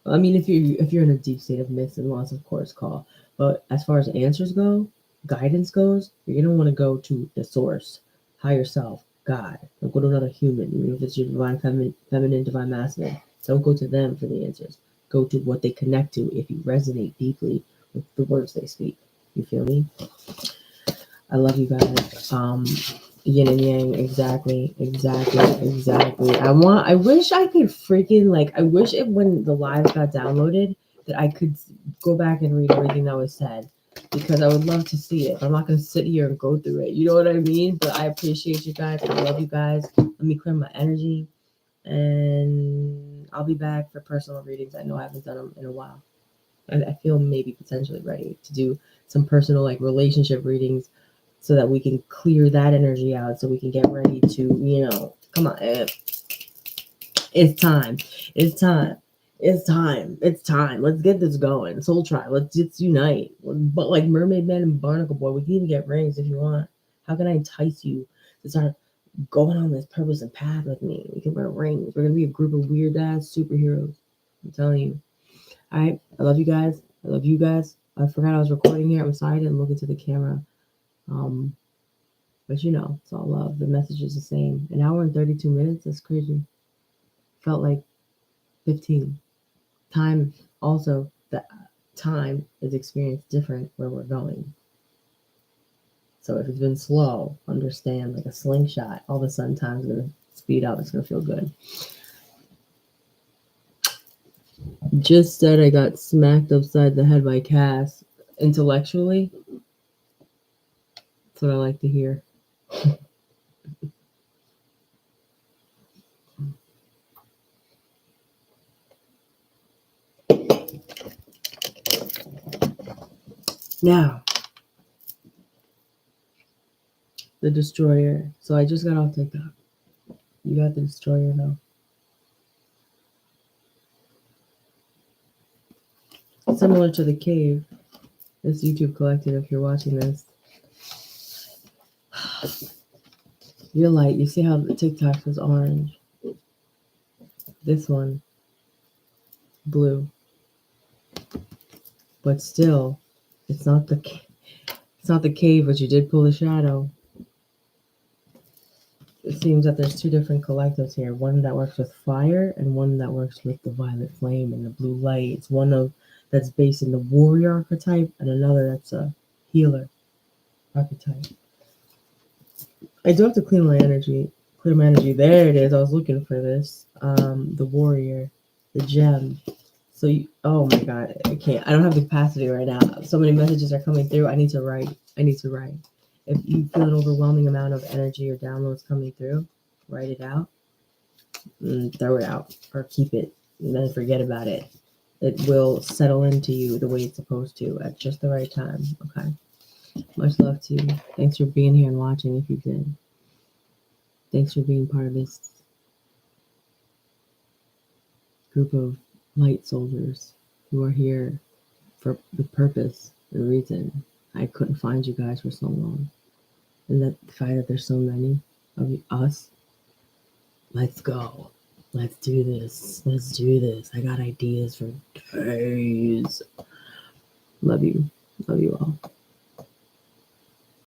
I mean, if you're in a deep state of mist and loss, of course, call. But as far as answers go, guidance goes, you're gonna want to go to the source, higher self, God. Don't go to another human, even if it's your divine feminine, divine masculine. Don't go to them for the answers. Go to what they connect to if you resonate deeply with the words they speak. You feel me? I love you guys. Yin and yang, exactly. I wish I could I wish it, when the live got downloaded, that I could go back and read everything that was said, because I would love to see it. I'm not gonna sit here and go through it. You know what I mean? But I appreciate you guys. I love you guys. Let me clear my energy, and I'll be back for personal readings. I know I haven't done them in a while. I feel maybe potentially ready to do some personal relationship readings, so that we can clear that energy out, so we can get ready to, come on. It's time. Let's get this going. Soul Tribe, let's unite. But like Mermaid Man and Barnacle Boy, we can even get rings if you want. How can I entice you to start going on this purpose and path with me? We can wear rings. We're going to be a group of weird ass superheroes. I'm telling you. All right. I love you guys. I love you guys. I forgot I was recording here. I'm sorry I didn't look into the camera. But it's all love. The message is the same. An hour and 32 minutes. That's crazy. Felt like 15. Time also, the time is experienced different where we're going. So if it's been slow, understand, like a slingshot, all of a sudden time's gonna speed up. It's gonna feel good. Just said I got smacked upside the head by Cass intellectually. That's what I like to hear. Now, the Destroyer. So I just got off TikTok. You got the Destroyer now. Similar to the Cave, this YouTube collective, if you're watching this. Your light, you see how the TikTok was orange? This one, blue. But still, it's not the cave, but you did pull the shadow. It seems that there's two different collectives here. One that works with fire and one that works with the violet flame and the blue light. It's one that's based in the warrior archetype, and another that's a healer archetype. I do have to clear my energy. There it is. I was looking for this. The warrior, the gem. So, oh my God, I can't. I don't have the capacity right now. So many messages are coming through. I need to write. If you feel an overwhelming amount of energy or downloads coming through, write it out and throw it out or keep it and then forget about it. It will settle into you the way it's supposed to at just the right time. Okay. Much love to you. Thanks for being here and watching if you did. Thanks for being part of this group of light soldiers who are here for the purpose and reason. I couldn't find you guys for so long. And that the fact that there's so many of us, let's go. Let's do this. Let's do this. I got ideas for days. Love you. Love you all.